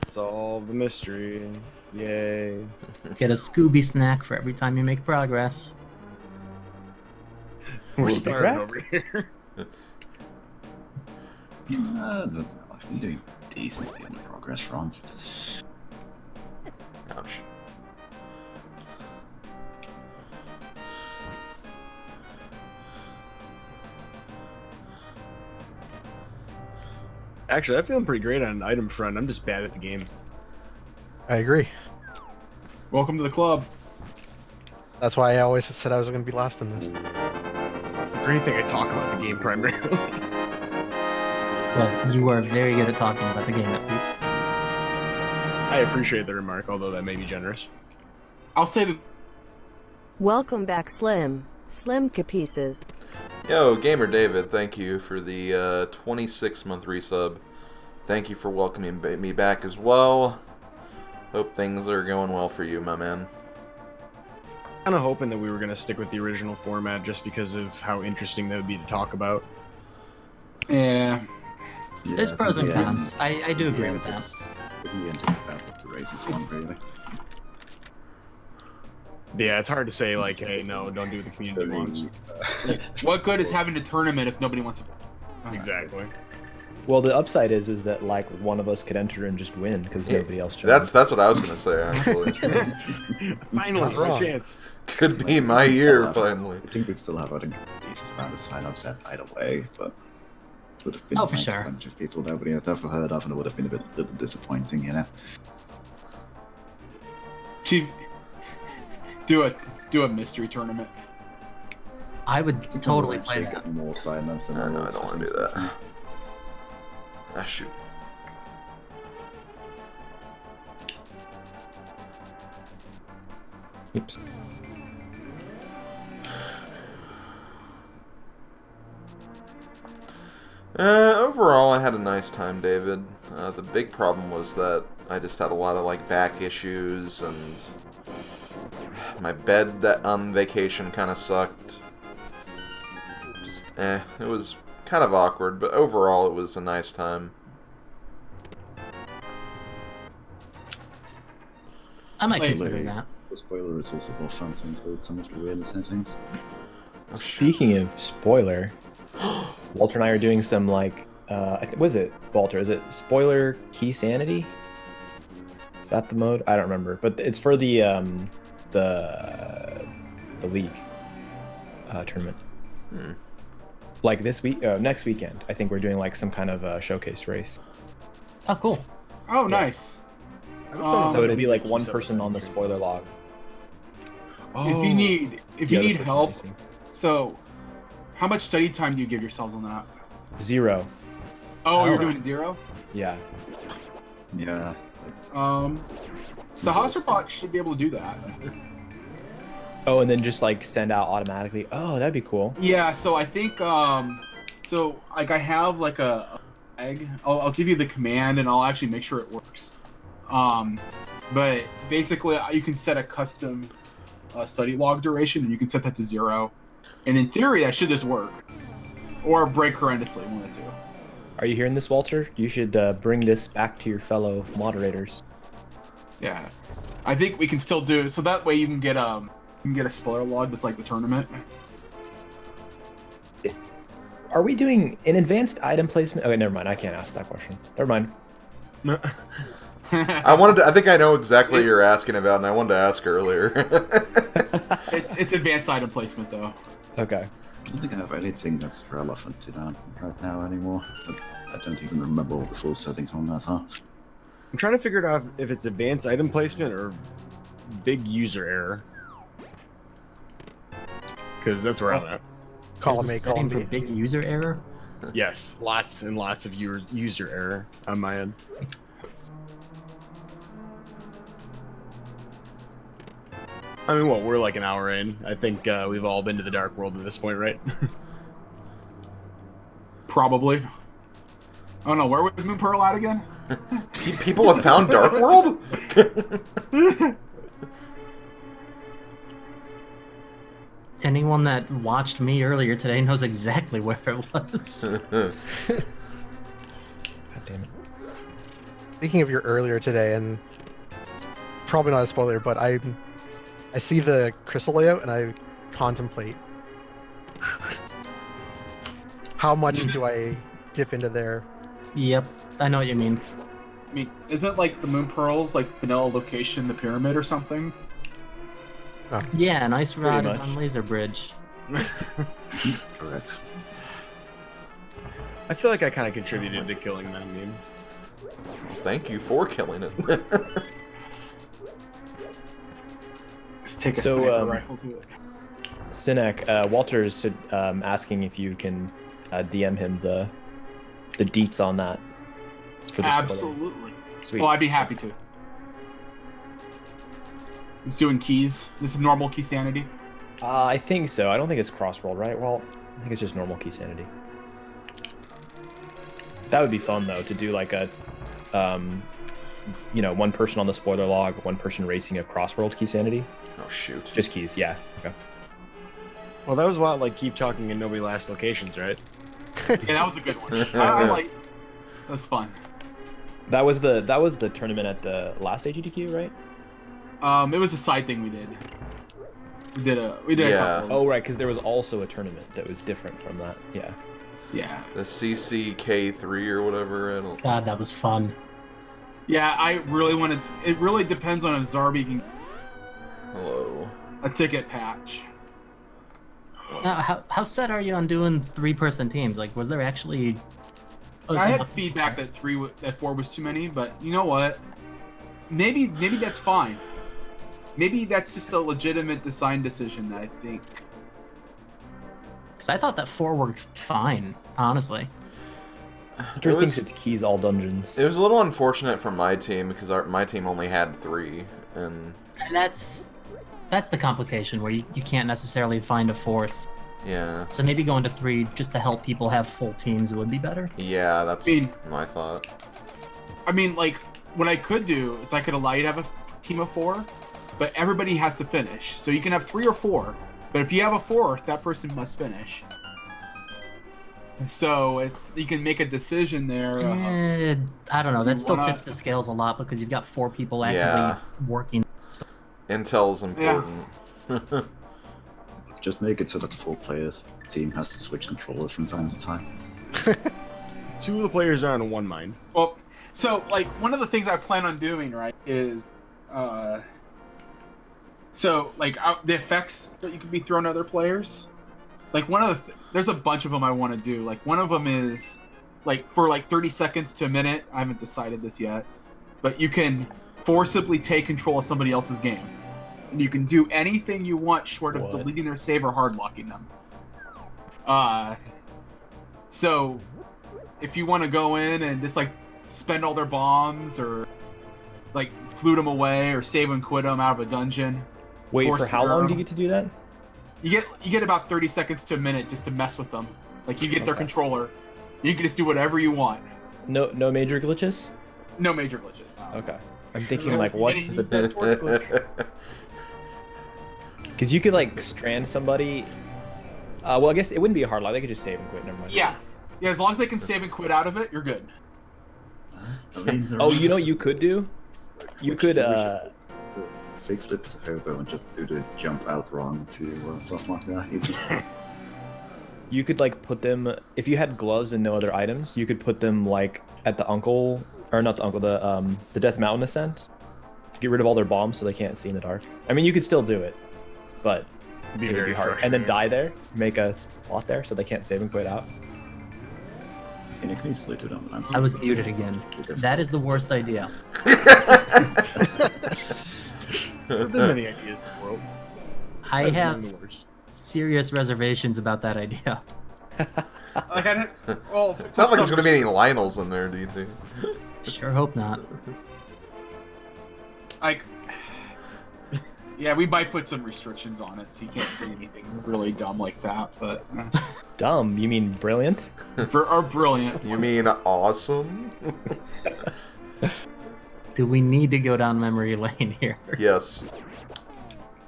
Solve the mystery. Yay. Get a Scooby snack for every time you make progress. We're We'll be starting back. over here. I've been doing decently on the progress front. Ouch. Actually, I'm feeling pretty great on an item front. I'm just bad at the game. I agree. Welcome to the club. That's why I always said I was going to be last in this. It's a great thing I talk about the game primarily. Well, you are very good at talking about the game, at least. I appreciate the remark, although that may be generous. I'll say that Welcome back, Slim. Slim Capieces. Yo, Gamer David, thank you for the 26-month resub. Thank you for welcoming me back as well. Hope things are going well for you, my man. Kind of hoping that we were going to stick with the original format just because of how interesting that would be to talk about. yeah. Yeah, There's I pros think and in the cons. end- I do agree in with the that. end, In the end, it's about what the races want, really. But yeah, it's hard to say, like, hey, no, don't do what the community wants. What good is having a tournament if nobody wants to? Exactly. Well, the upside is that like one of us could enter and just win because nobody else joined. That's what I was gonna say, actually. Finally, Not my wrong. chance. Could be my year, finally. I think we'd still have a decent amount of sign-ups either way, but it would have been Oh, for like sure. a bunch of people nobody has ever heard of, and it would have been a little disappointing, you know. Chief, do a mystery tournament. I would totally Like, play should that. get more sign-ups and No, all I those don't want to do settings. that. Ah, shoot. Oops. Overall, I had a nice time, David. The big problem was that I just had a lot of like back issues, and my bed that on vacation kind of sucked. Just it was kind of awkward, but overall, it was a nice time. I might Wait, consider wait. that. For spoiler, it's also more fun to include some of the weird settings. Oh, shoot. Speaking of spoiler, Walter and I are doing some like, was it Walter? Is it spoiler key sanity? Is that the mode? I don't remember, but it's for the league tournament. Hmm. Like this week, next weekend, I think we're doing like some kind of showcase race. Oh, cool. Oh, nice. So it'll be like one person on the spoiler log. If you need The other person help, racing. so how much study time do you give yourselves on that? 0. Oh, you're Oh. doing 0. Yeah. Yeah. Sahasrabot should be able to do that. Oh, and then just like send out automatically. Oh, that'd be cool. Yeah, so I think so like I have like a egg. I'll give you the command and I'll actually make sure it works. But basically you can set a custom study log duration and you can set that to 0. And in theory that should just work. Or break horrendously, one of the two. Are you hearing this, Walter? You should bring this back to your fellow moderators. Yeah. I think we can still do it so that way you can get a spoiler log that's like the tournament. Are we doing an advanced item placement? Okay, never mind. I can't ask that question. Never mind. I think I know exactly what you're asking about, and I wanted to ask earlier. It's advanced item placement though. Okay. I don't think I have anything that's relevant to that right now anymore. I don't even remember all the full settings on that, huh? I'm trying to figure out if it's advanced item placement or big user error. Because that's where I'm at. There's Column a A, setting column for B. big user error. Yes, lots and lots of user error on my end. I mean, what, we're like an hour in. I think we've all been to the dark world at this point, right? Probably. Oh no, where was Moon Pearl at again? People have found Dark World? Anyone that watched me earlier today knows exactly where it was. God damn it. Speaking of your earlier today, and probably not a spoiler, but I see the crystal layout and I contemplate how much do I dip into there. Yep, I know what you mean. I mean, isn't like the Moon Pearl's like vanilla location the pyramid or something? Yeah, an ice rod is much. on Laser Bridge. Correct. I feel like I kind of contributed to killing that meme. Thank you for killing it. Let's take a So, sniper rifle to it. Sinek, Walter's asking if you can DM him the deets on that. It's for the spoiler. Absolutely. Sweet. Oh, I'd be happy to. It's doing keys. This is normal key sanity. I think so. I don't think it's cross-rolled, right? Well, I think it's just normal key sanity. That would be fun, though, to do like a, one person on the spoiler log, one person racing a cross-rolled key sanity. Oh, shoot. Just keys, yeah. Okay. Well, that was a lot like keep talking and nobody last locations, right? Yeah, that was a good one. I like. That's fun. That was the tournament at the last AGDQ, right? It was a side thing we did. We did a Yeah. couple. Oh, right, because there was also a tournament that was different from that. Yeah. Yeah. The CCK3 or whatever. I don't... God, that was fun. Yeah, I really want to. It really depends on if Zarby can Hello. a ticket patch. Now, how set are you on doing 3-person teams? Like, was there actually? I had feedback that 4 was too many, but you know what? Maybe that's fine. maybe that's just a legitimate design decision that I think. Because I thought that 4 worked fine, honestly. Hunter thinks it's keys all dungeons. It was a little unfortunate for my team because my team only had 3, and that's the complication where you can't necessarily find a 4th. yeah. So maybe going to 3 just to help people have full teams would be better. Yeah, that's my thought. I mean, like, what I could do is I could allow you to have a team of 4, but everybody has to finish. So you can have 3 or 4, but if you have a 4th, that person must finish. So you can make a decision there. I don't know. That still wanna- tips the scales a lot because you've got 4 people actively working. Intel's important. Just make it so that the 4 players team has to switch controllers from time to time. 2 of the players are on one mind. Well, so, like, one of the things I plan on doing, right, is, the effects that you can be thrown at other players. Like, there's a bunch of them I want to do. Like, one of them is, like, for, like, 30 seconds to a minute, I haven't decided this yet, but you can forcibly take control of somebody else's game. And you can do anything you want short of deleting their save or hardlocking them. So, if you want to go in and just, like, spend all their bombs, or, like, flute them away, or save and quit them out of a dungeon. Wait, for how long do you get to do that? You get about 30 seconds to a minute just to mess with them. Like, you get their controller. You can just do whatever you want. No major glitches? No major glitches. No. Okay. I'm thinking, like, what's the... That torch glitch. Because you could, like, strand somebody... well, I guess it wouldn't be a hard lock. They could just save and quit. Never mind. Yeah, as long as they can save and quit out of it, you're good. I mean, Oh, you know what you could do? You could, fake flip the hobo and just do the jump out wrong to stuff like that. Easy. You could, like, put them... If you had gloves and no other items, you could put them, like, at the uncle... Or not the uncle, the Death Mountain ascent. Get rid of all their bombs so they can't see in the dark. I mean, you could still do it, but It'd be it would very be hard. And then die there, make a spot there so they can't save and quit out. And you can easily do that. But I was muted again. That is the worst idea. There have been many ideas in the world. I That's have among the worst. serious reservations about that idea. Like, Not like there's gonna be any Lionels in there, do you think? Sure hope not. Like, yeah, we might put some restrictions on it, so you can't do anything really dumb like that. But Dumb? You mean brilliant? or brilliant. You mean awesome? Do we need to go down memory lane here? Yes.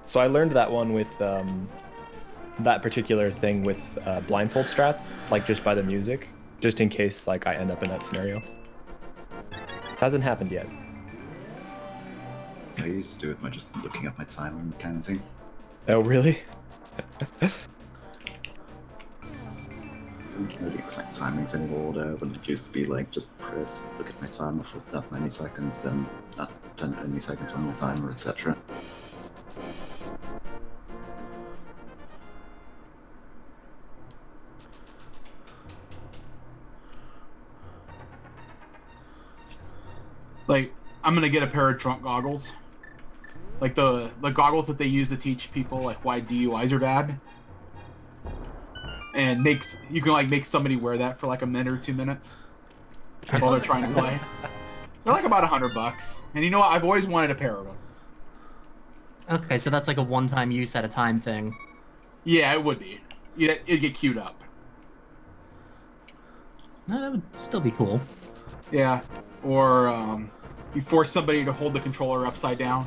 So I learned that one with that particular thing with blindfold strats, like just by the music, just in case like I end up in that scenario. Hasn't happened yet. I used to do it by just looking at my time and counting. Oh really? I don't know the exact timings anymore though, but it used to be like just press, look at my timer for that many seconds, then that many seconds on my timer, etc. Like, I'm gonna get a pair of drunk goggles. Like the goggles that they use to teach people like why DUIs are bad. And you can like make somebody wear that for like a minute or 2 minutes while they're trying to play. They're like about $100. And you know what? I've always wanted a pair of them. Okay, so that's like a one-time use at a time thing. Yeah, it would be. It'd get queued up. That would still be cool. Yeah. Or you force somebody to hold the controller upside down.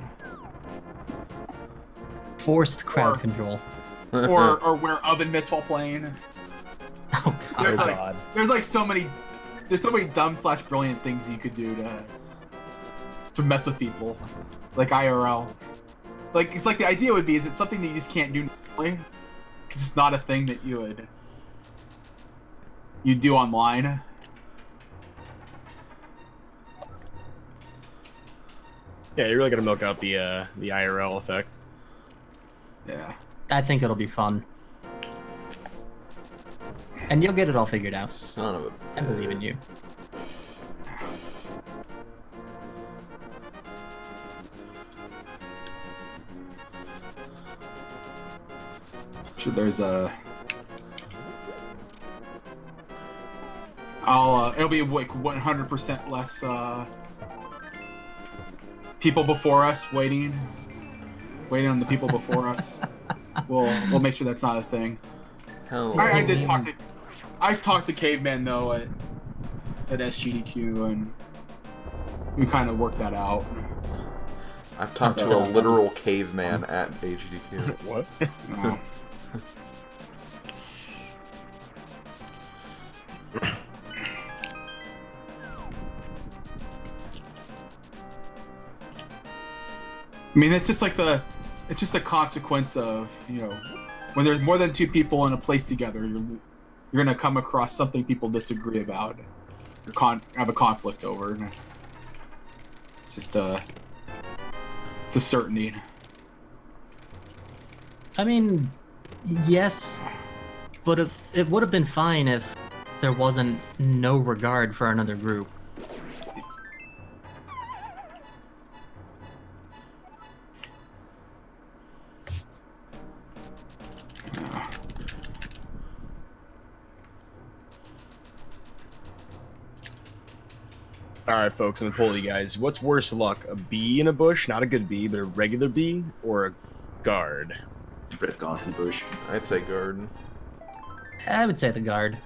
Forced crowd control. or wear oven mitts while playing. Oh god. There's so many dumb / brilliant things you could do to mess with people, like IRL. Like, it's like the idea would be, is it something that you just can't do normally? Because it's not a thing that you'd do online. Yeah, you're really gonna milk out the IRL effect. Yeah. I think it'll be fun. And you'll get it all figured out. Son of a... I believe in you. Sure, there's a. It'll be like 100% less people before us waiting on the people before us. We'll make sure that's not a thing. Hell, I talked to Caveman though at SGDQ, and we kind of worked that out. I've talked to a literal caveman at AGDQ. What? No. I mean, it's just a consequence of, you know, when there's more than two people in a place together, you're gonna come across something people disagree about, or have a conflict over. It's just it's a certainty. I mean, yes, but it would have been fine if there wasn't no regard for another group. Alright, folks, I'm gonna poll you guys. What's worse luck? A bee in a bush, not a good bee, but a regular bee, or a guard? Breath Goth in the bush. I'd say guard. I would say the guard.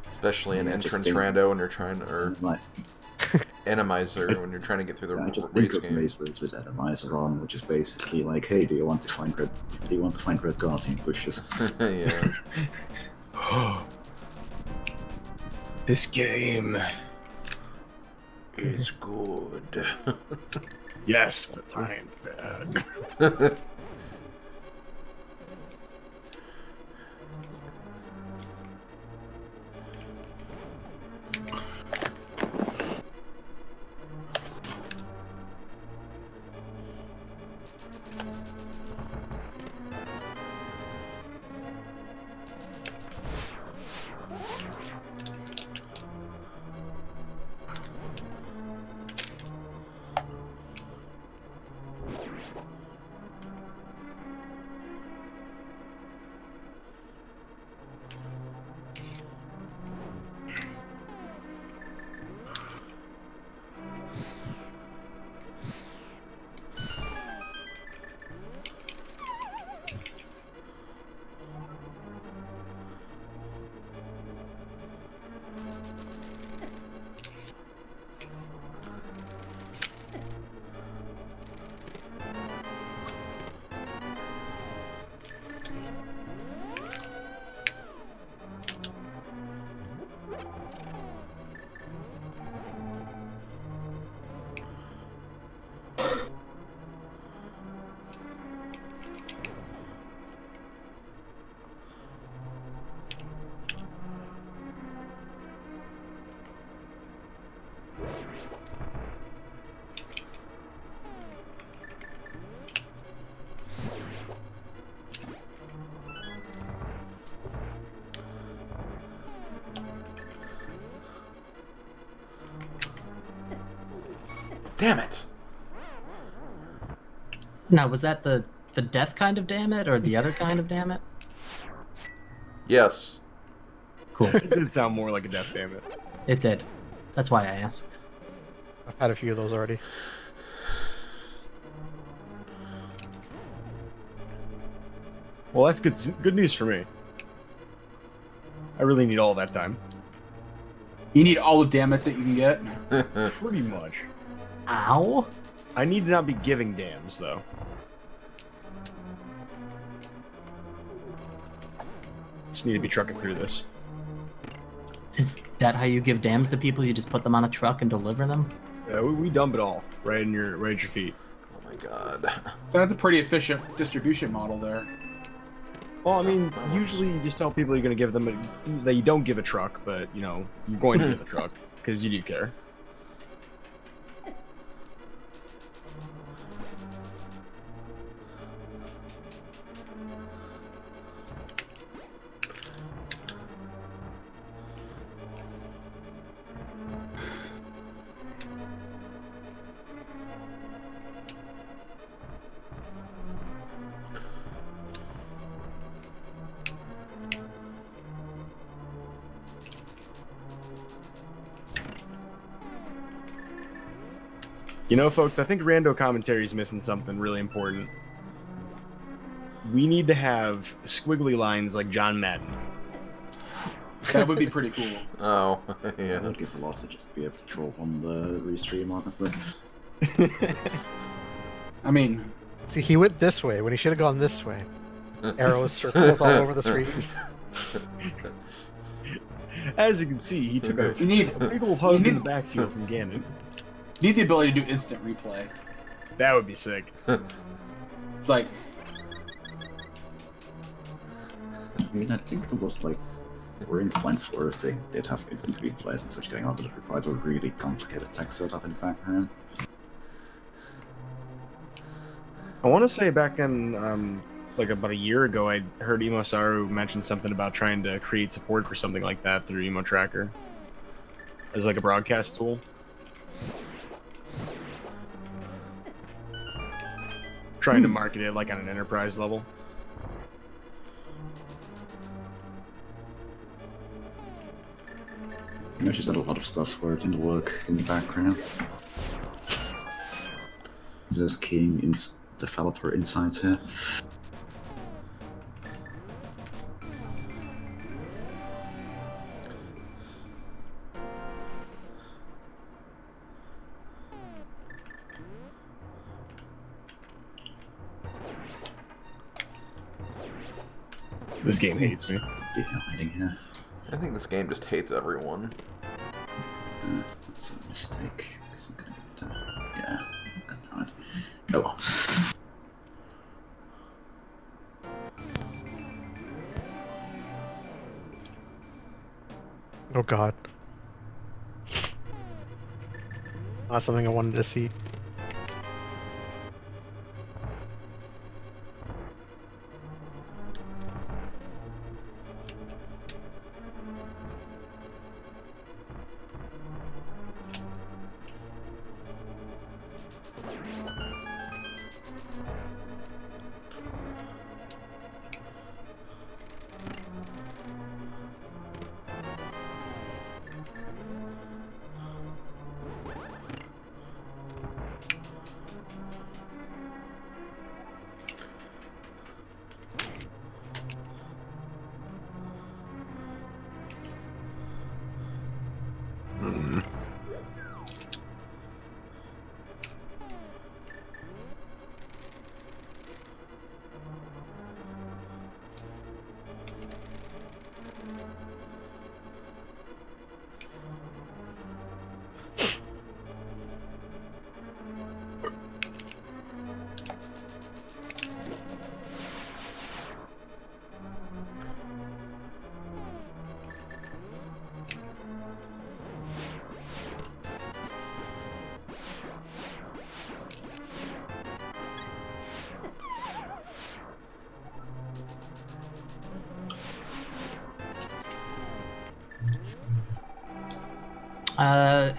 Especially in Yeah, entrance just rando when you're trying to, or Like, Randomizer when you're trying to get through the I just race think of game. race with Randomizer on, which is basically like, hey, do you want to find red Goth in bushes? Yeah. This game. It's good. Yes, but I'm bad. Damn it! Now, was that the death kind of damn it, or the other kind of damn it? Yes. Cool. It did sound more like a death, damn it. It did. That's why I asked. I've had a few of those already. Well, that's good news for me. I really need all that time. You need all the damage that you can get. Pretty much. Ow! I need to not be giving dams, though. Just need to be trucking through this. Is that how you give dams to people? You just put them on a truck and deliver them? We dump it all right at your feet. Oh my god. So that's a pretty efficient distribution model there. Well, I mean, usually you just tell people you're going to give them that you don't give a truck, but you know you're going to give a truck because you do care. You know, folks, I think Rando Commentary is missing something really important. We need to have squiggly lines like John Madden. That would be pretty cool. Oh, I yeah. would give a lot to just be able to draw on the restream, honestly. I mean, See, he went this way when he should have gone this way. Arrows, circles all over the screen. As you can see, he took a you need big old hug need- in the backfield from Ganon. need the ability to do instant replay. That would be sick. It's like, I mean, I think there was like, we're in Point Forest, they did have instant replays and such going on, but it required a really complicated text setup in the background. I want to say back in, like about a year ago, I heard Emo Saru mention something about trying to create support for something like that through Emo Tracker as like a broadcast tool. Trying to market it like on an enterprise level. You know, she's had a lot of stuff where it's in the work in the background. Just keying in developer insights here. This game hates me. Be hiding here. I think this game just hates everyone. That's a mistake. Because I'm gonna get that. Yeah. I know it. Oh well. Oh god. Not something I wanted to see.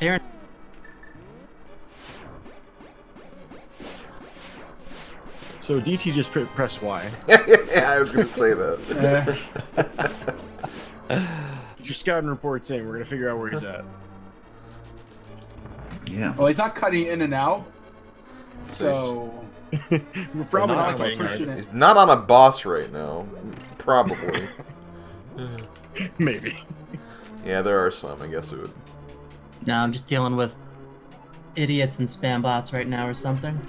Aaron. So DT just pressed Y. Yeah, I was gonna say that. Your scouting report's in. We're gonna figure out where he's at. Yeah. well, he's not cutting in and out. So We're probably not not like playing pushing hard. it. He's not on a boss right now. Probably. Maybe. Yeah, there are some. I guess it would. No, I'm just dealing with idiots and spam bots right now or something.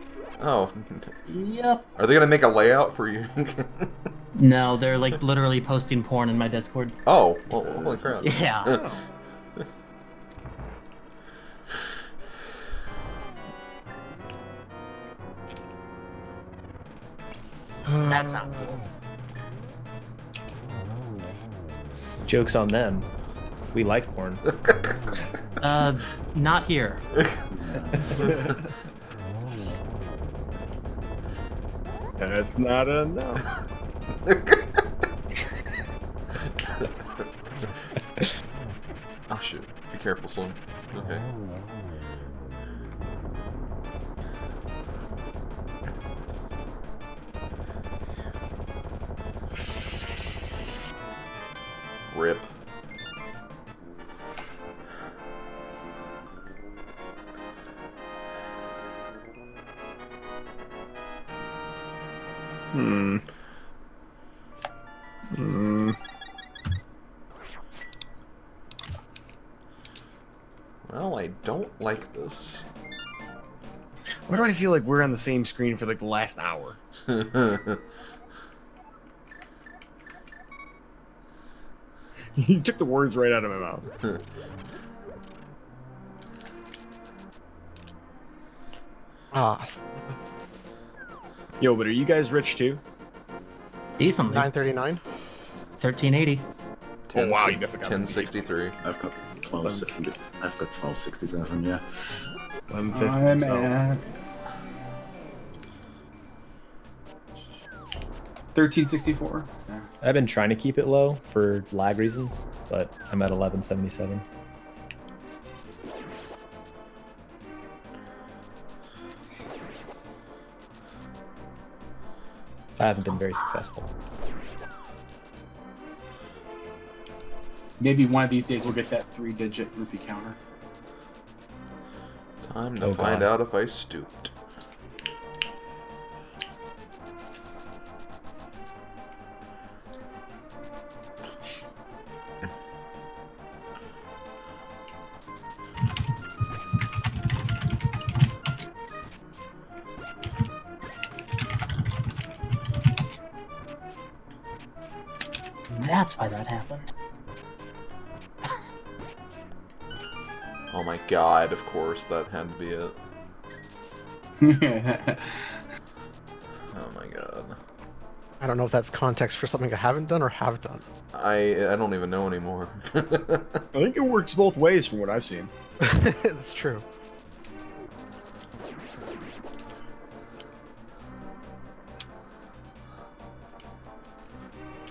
Oh, Yep. are they gonna make a layout for you? No, they're like literally posting porn in my Discord. Oh, well, holy crap! Yeah. That's not cool. Joke's on them. We like porn. Not here. That's not enough. Oh shoot! Be careful, Slim. Okay. Rip. Hmm. Hmm. Well, I don't like this. Why do I feel like we're on the same screen for like the last hour? You took the words right out of my mouth. Ah, Yo, but are you guys rich too? Decently. 939. 1380. Oh wow, you definitely got 1063. I've got 1260. I've got 1267. Yeah. 1150. I'm So. at 1364. Yeah. I've been trying to keep it low for lag reasons, but I'm at 1177. I haven't been very successful. Maybe one of these days we'll get that 3-digit rupee counter. Time to Oh, find God. out if I stooped. That's why that happened. Oh my god, of course, that had to be it. Oh my god. I don't know if that's context for something I haven't done or have done. I don't even know anymore. I think it works both ways from what I've seen. That's true.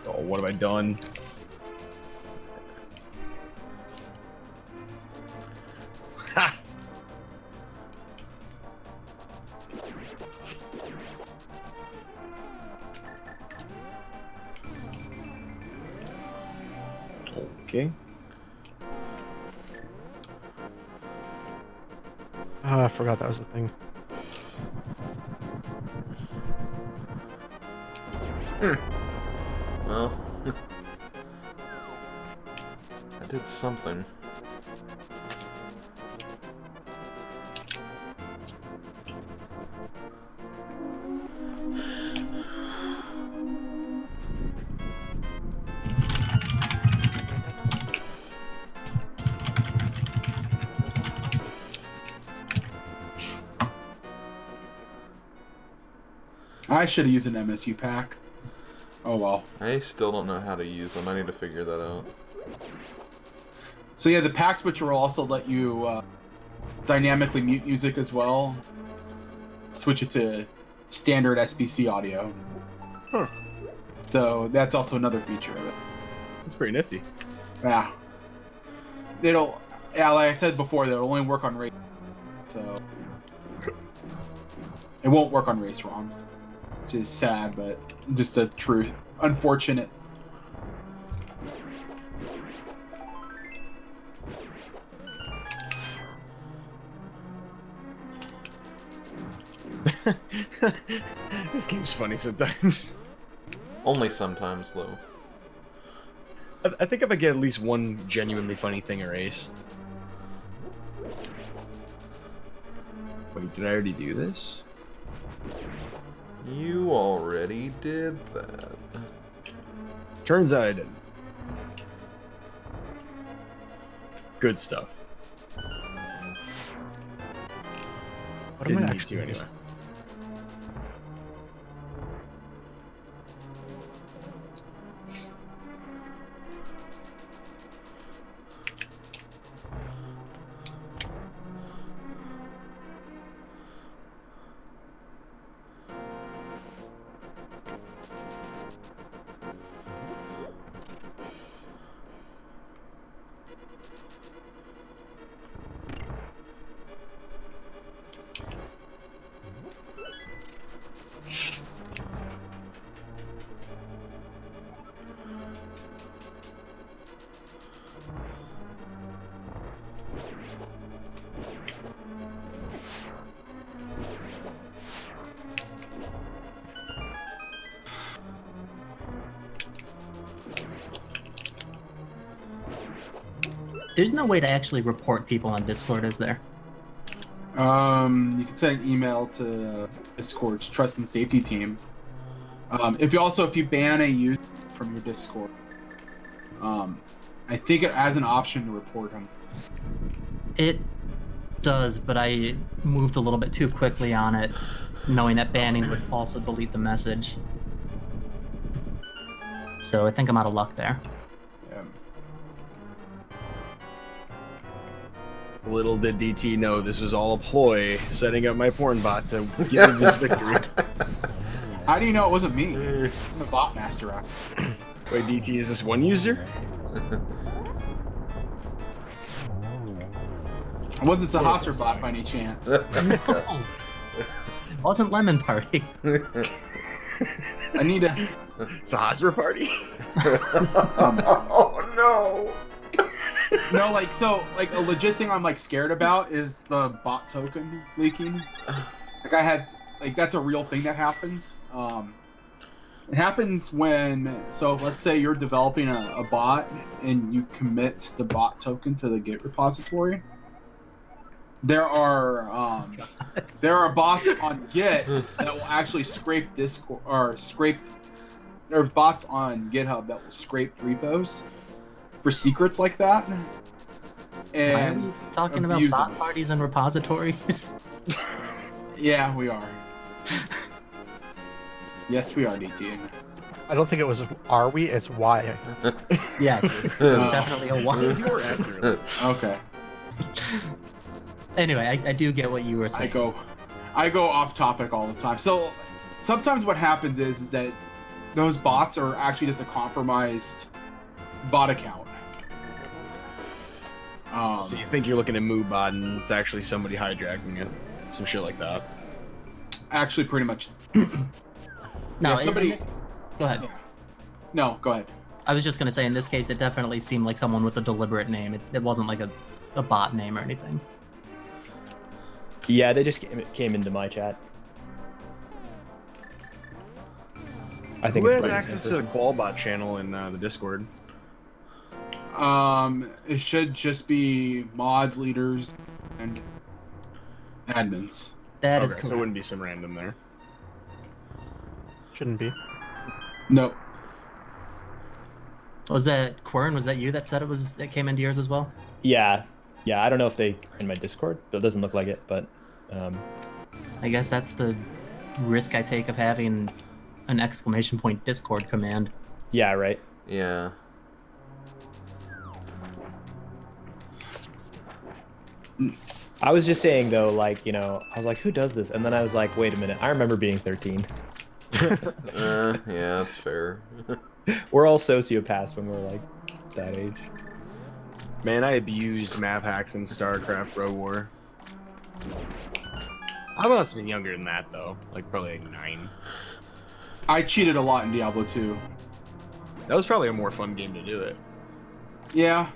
Oh, what have I done? Ha! Okay. I forgot that was a thing. Well, I did something. I should have used an MSU pack. Oh well. I still don't know how to use them. I need to figure that out. So yeah, the pack switcher will also let you dynamically mute music as well. Switch it to standard SBC audio. Huh. So that's also another feature of it. That's pretty nifty. Yeah. Yeah, like I said before, it'll only work on race. So it won't work on race ROMs. Which is sad, but just a truth. Unfortunate. This game's funny sometimes. Only sometimes, though. I think if I get at least one genuinely funny thing or ace. Wait, did I already do this? You already did that. Turns out I didn't. Good stuff. What am I Didn't need actually to anyway. There's no way to actually report people on Discord, is there? You can send an email to Discord's trust and safety team. If you ban a user from your Discord, I think it has an option to report him. It does, but I moved a little bit too quickly on it, knowing that banning would also delete the message. So I think I'm out of luck there. Yeah. Little did DT know this was all a ploy, setting up my porn bot to give him this victory. How do you know it wasn't me? I'm the bot master. Wait, DT, is this one user? It wasn't Sahasra bot by any chance. No. It wasn't Lemon Party. I need to. Sahasra party? Oh no! No, like a legit thing I'm like scared about is the bot token leaking. That's a real thing that happens. It happens when, so let's say you're developing a bot and you commit the bot token to the Git repository. There are bots on Git that will actually scrape Discord or bots on GitHub that will scrape repos for secrets like that. And Why are you talking about abuse bot them. parties and repositories? Yeah, we are. Yes, we are, DT. I don't think it was are we, it's why. Yes, it's definitely a one. You were accurate. Okay. Anyway, I do get what you were saying. I go off topic all the time. So sometimes what happens is that those bots are actually just a compromised bot account. So you think you're looking at MooBot and it's actually somebody hijacking it. Some shit like that. Actually, pretty much. No, Yeah, somebody. Go ahead. No, go ahead. I was just gonna say, in this case, it definitely seemed like someone with a deliberate name. It wasn't like a bot name or anything. Yeah, they just came into my chat. I think Who it's has probably access to the Qualbot channel in the Discord? It should just be mods, leaders, and admins. That is Okay, correct. so it wouldn't be some random there. Shouldn't be. Nope. Was that Quern? Was that you that said it came into yours as well? Yeah, I don't know if they in my Discord, but it doesn't look like it. But I guess that's the risk I take of having an exclamation point Discord command. yeah, right. Yeah. I was just saying though, like, you know, I was like, who does this? And then I was like, wait a minute, I remember being 13. Yeah, that's fair. We're all sociopaths when we're like that age. Man, I abused map hacks in StarCraft Rogue War. I must have been younger than that though, like probably like 9. I cheated a lot in Diablo 2. That was probably a more fun game to do it. Yeah.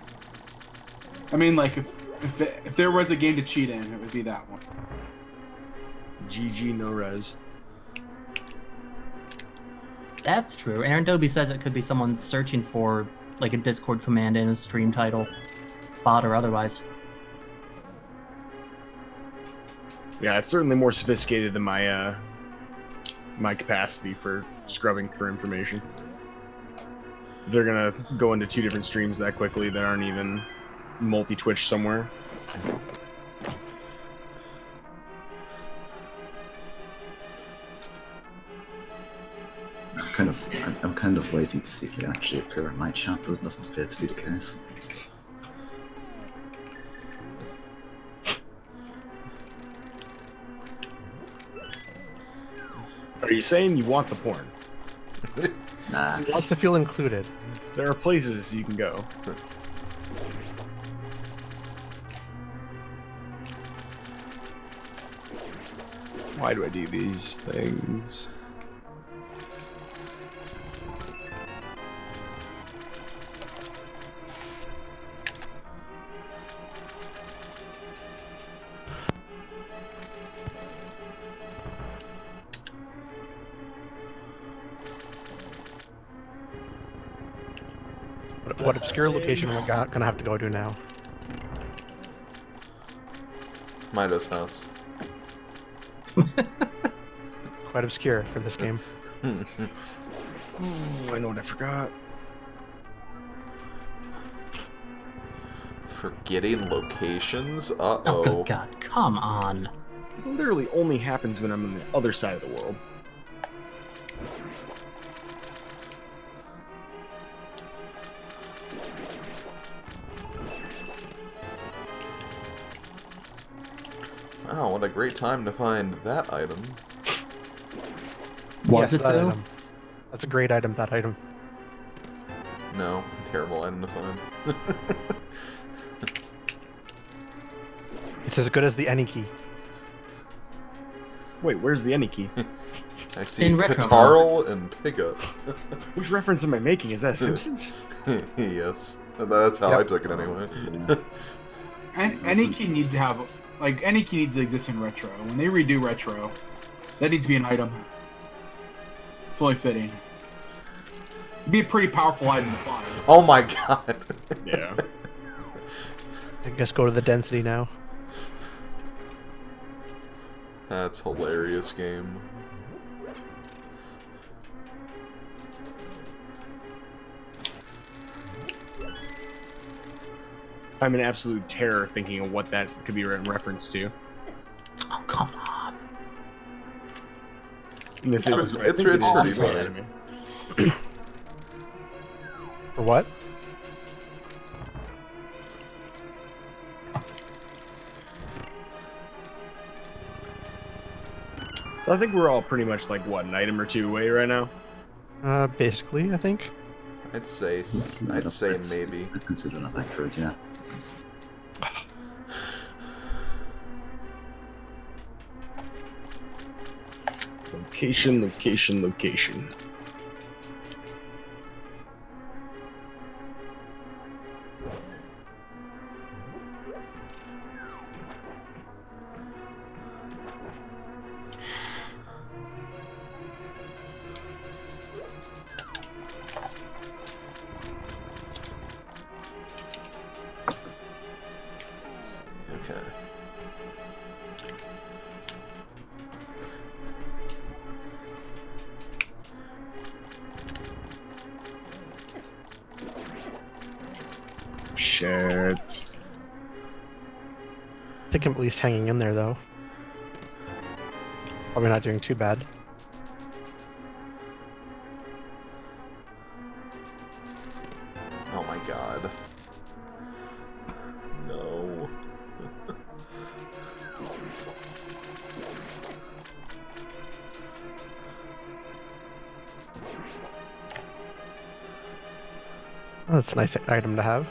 I mean, like, if there was a game to cheat in, it would be that one. GG no res. That's true. Aaron Doby says it could be someone searching for like a Discord command in a stream title, bot or otherwise. Yeah, it's certainly more sophisticated than my my capacity for scrubbing for information. If they're gonna go into 2 different streams that quickly that aren't even multi-Twitch somewhere. I'm kind of waiting to see if they actually appear in my chat, but it doesn't appear to be the case. Are you saying you want the porn? Nah. He wants to feel included. There are places you can go. Why do I do these things? What obscure location am I gonna have to go to now? Mido's house. Quite obscure for this game. Ooh, I know what I forgot. Forgetting locations? Oh, Uh-oh. good God. Come on. It literally only happens when I'm on the other side of the world. Wow, what a great time to find that item. Was Yes, it that though? item. That's a great item, that item. No, terrible item to find. It's as good as the any key. Wait, where's the any key? I see In retro Catarl and Pickup. Which reference am I making? Is that Simpsons? Yes. That's how I Yep. took it anyway. And any key needs to have, like, any key needs to exist in retro. When they redo retro, that needs to be an item. It's only fitting. It'd be a pretty powerful item to find. Oh my god. Yeah. I guess go to the density now. That's hilarious game. I'm in absolute terror thinking of what that could be in reference to. Oh, come on. And if it was, I It's think pretty awful funny. anime. For what? So I think we're all pretty much like, what, an item or two away right now? Basically, I think. I'd say maybe. I'd consider that accurate, yeah. Location, location, location. Okay. Shit. I think I'm at least hanging in there, though. Probably not doing too bad. Oh my god. No. Oh, that's a nice item to have.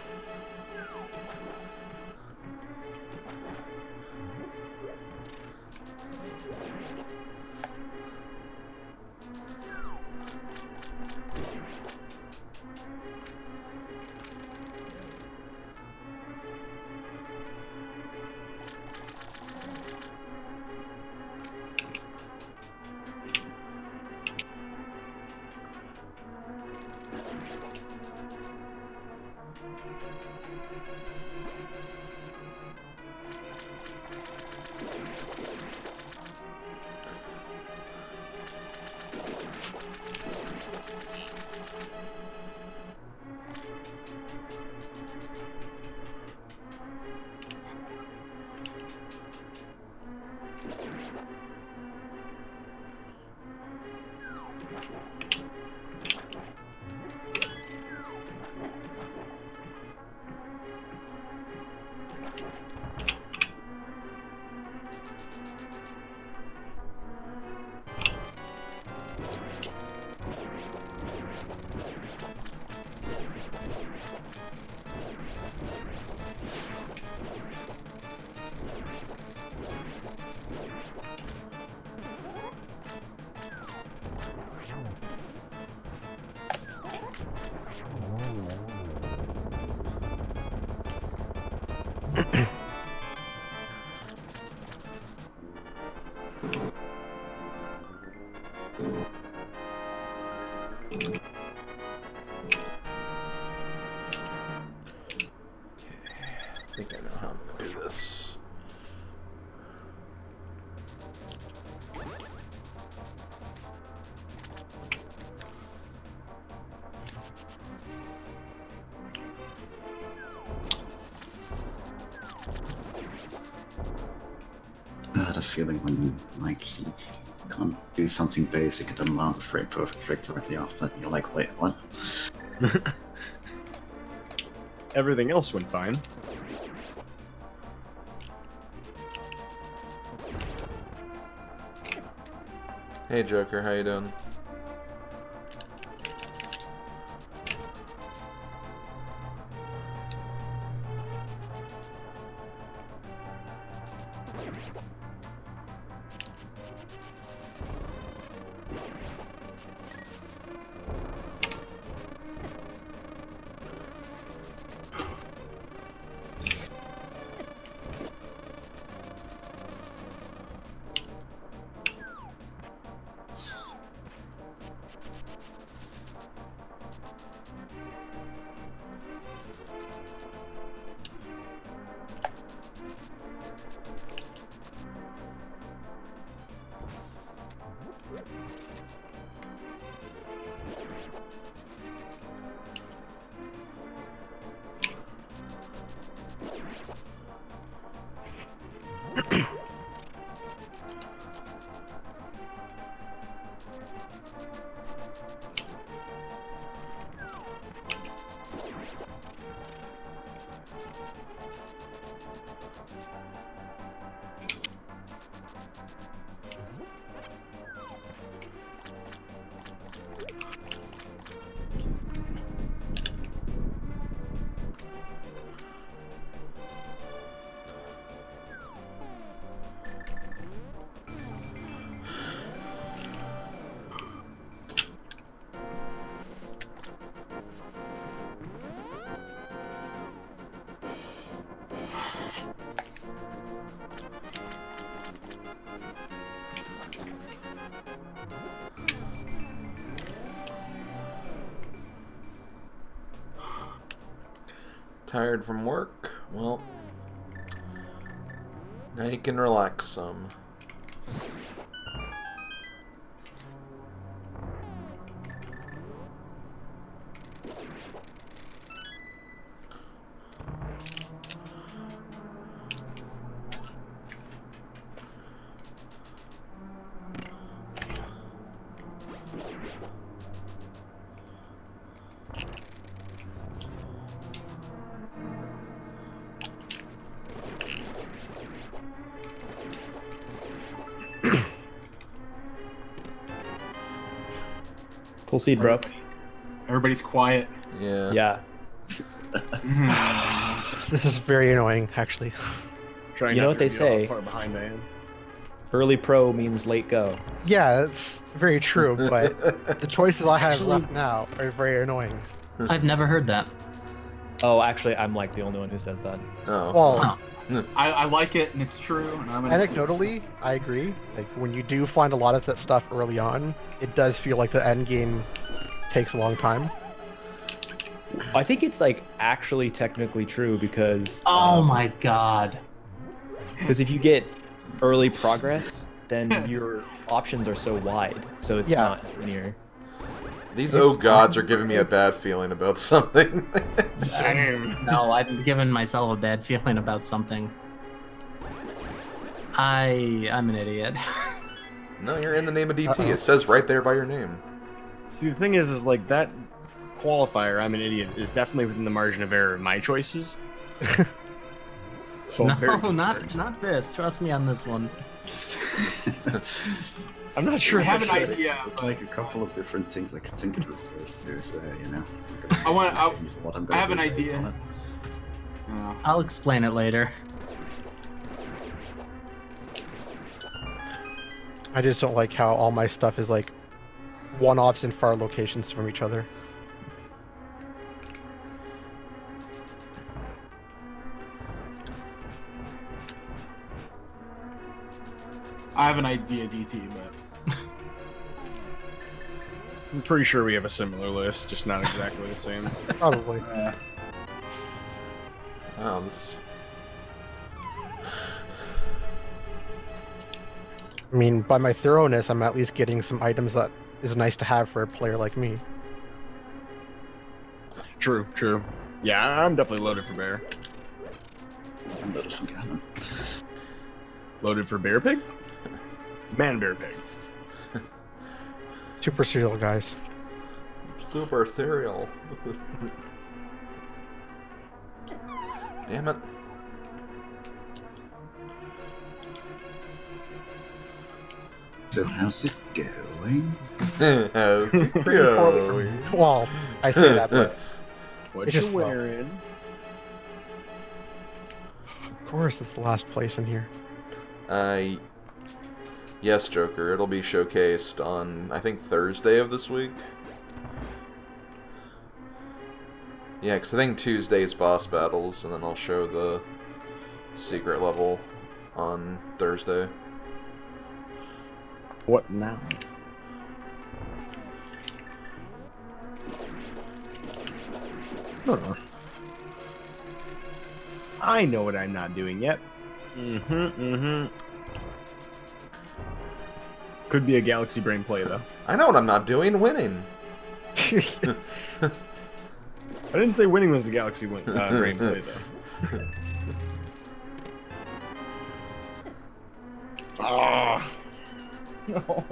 I think I know how I'm gonna do this. that feeling when like you can't do something basic and then land a very perfect trick directly after that. You're like, wait, what? Everything else went fine. Hey Joker, how you doing? Tired from work? Well, now you can relax some. Full seed, bro. Everybody's quiet. Yeah. Yeah. This is very annoying, actually. Trying You know not what to they reveal how say. far behind I am. Early pro means late go. Yeah, that's very true, but the choices I have Actually- left now are very annoying. I've never heard that. Oh, actually, I'm like the only one who says that. Oh. Well, I like it and it's true, and I'm gonna stick- anecdotally, I agree. Like, when you do find a lot of that stuff early on, it does feel like the end game takes a long time. I think it's like actually technically true because Oh my god. because if you get early progress, then your options are so wide, so it's Yeah. not linear. These It's gods are giving me a bad feeling about something. Same. No, I've given myself a bad feeling about something. I'm an idiot. No, you're in the name of DT. Uh-oh. It says right there by your name. See, the thing is like that qualifier, I'm an idiot, is definitely within the margin of error of my choices. So I'm very No, concerned. not this. Trust me on this one. I'm not sure I if have an should. idea. It's like a couple of different things I could think it refers to, so you know. I have an idea. I'll explain it later. I just don't like how all my stuff is like one-offs in far locations from each other. I have an idea, DT, but I'm pretty sure we have a similar list, just not exactly the same. Probably. Oh, this. I mean, by my thoroughness, I'm at least getting some items that is nice to have for a player like me. True, true. Yeah, I'm definitely loaded for bear. I'm better from Ganon. Loaded for bear pig? Man bear pig. Super cereal, guys. Super cereal. Damn it. So how's it going? How's it going? Well, I say that, but What It's you just slow. wearing? of course it's the last place in here. Yes, Joker. It'll be showcased on, I think, Thursday of this week. Yeah, because I think Tuesday's boss battles, and then I'll show the secret level on Thursday. What now? Huh. I know what I'm not doing yet. Could be a Galaxy Brain play, though. I know what I'm not doing, winning. I didn't say winning was the Galaxy Brain play, though. Ah. No.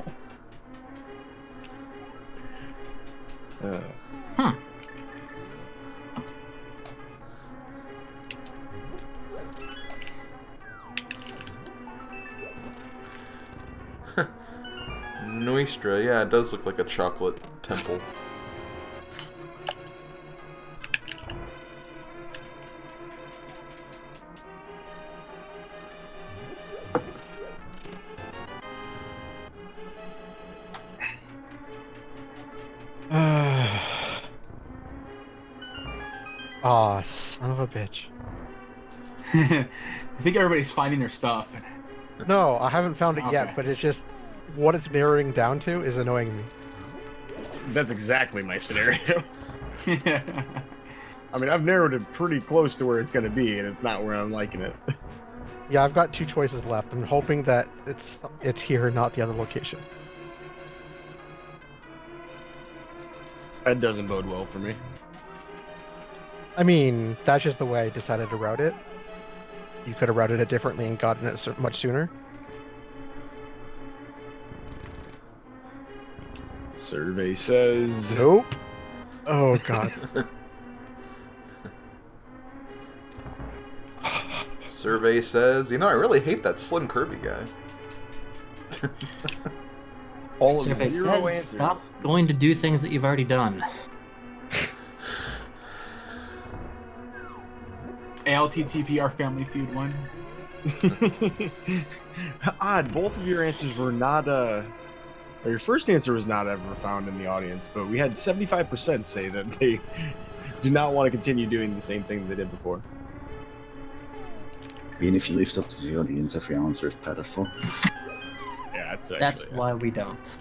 Nuestra, yeah, it does look like a chocolate temple. Aw, son of a bitch. I think everybody's finding their stuff. No, I haven't found it Okay. yet, but it's just what it's narrowing down to is annoying me. That's exactly my scenario. I mean, I've narrowed it pretty close to where it's going to be, and it's not where I'm liking it. Yeah, I've got 2 choices left. I'm hoping that it's here, not the other location. That doesn't bode well for me. I mean, that's just the way I decided to route it. You could have routed it differently and gotten it much sooner. Survey says... Nope. Oh, God. Survey says, you know, I really hate that Slim Kirby guy. All of Survey 0 says, answers. stop going to do things that you've already done. ALTTPR Family Feud one. Odd, both of your answers were not, or your first answer was not ever found in the audience, but we had 75% say that they do not want to continue doing the same thing they did before. I mean, if you leave it up to the audience, every answer is pedestal. Yeah, that's actually... That's why we don't.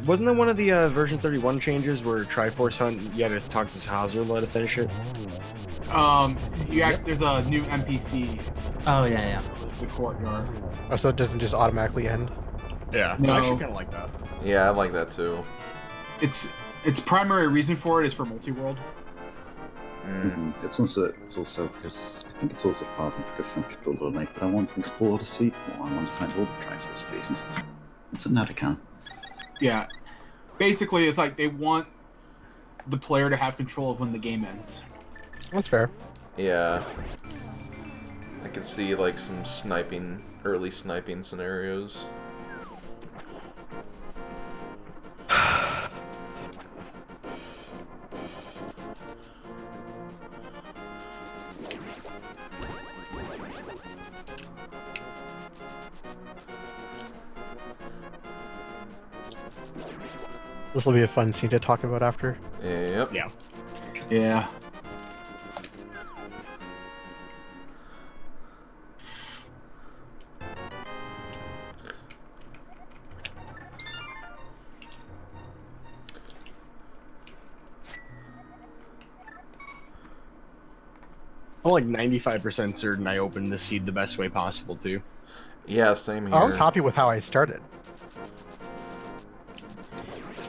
Wasn't that one of the version 31 changes where Triforce Hunt, you had to talk to Hazard to let it finish it? There's a new NPC, Oh, yeah. the courtyard. Oh, so it doesn't just automatically end? Yeah, No. I actually kind of like that. Yeah, I like that too. Its primary reason for it is for multi-world. It's also because I think it's also partly because some people are like, but I want to explore the sea more. I want to find all the Triforce places. It's another can. Yeah. Basically, it's like they want the player to have control of when the game ends. That's fair. Yeah. I could see like some early sniping scenarios. This will be a fun scene to talk about after. Yep. Yeah. Yeah. I'm like 95% certain I opened this seed the best way possible, too. Yeah, same here. I was happy with how I started.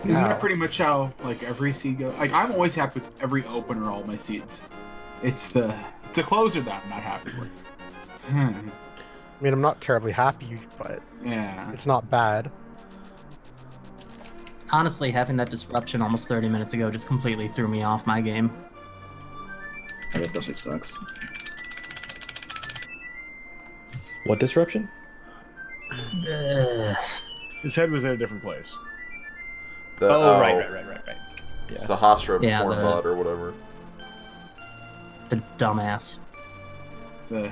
Isn't that pretty much how like every seed goes? Like I'm always happy with every opener, all my seeds. It's the closer that I'm not happy with. I mean, I'm not terribly happy, but Yeah. it's not bad. Honestly, having that disruption almost 30 minutes ago just completely threw me off my game. That definitely sucks. What disruption? His head was in a different place. Right. Yeah. Sahasra Yeah, porn the- bot or whatever. The dumbass. The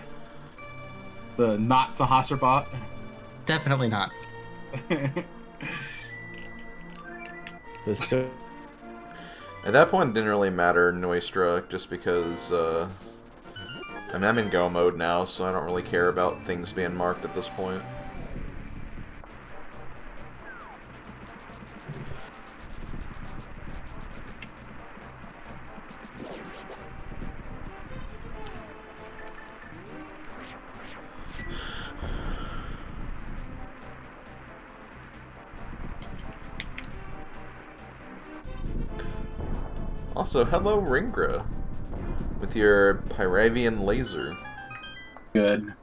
not Sahasra bot. Definitely not. At that point, it didn't really matter Noistra, just because, I mean, I'm in go mode now, so I don't really care about things being marked at this point. Also, hello Ringra, with your Pyravian laser. Good.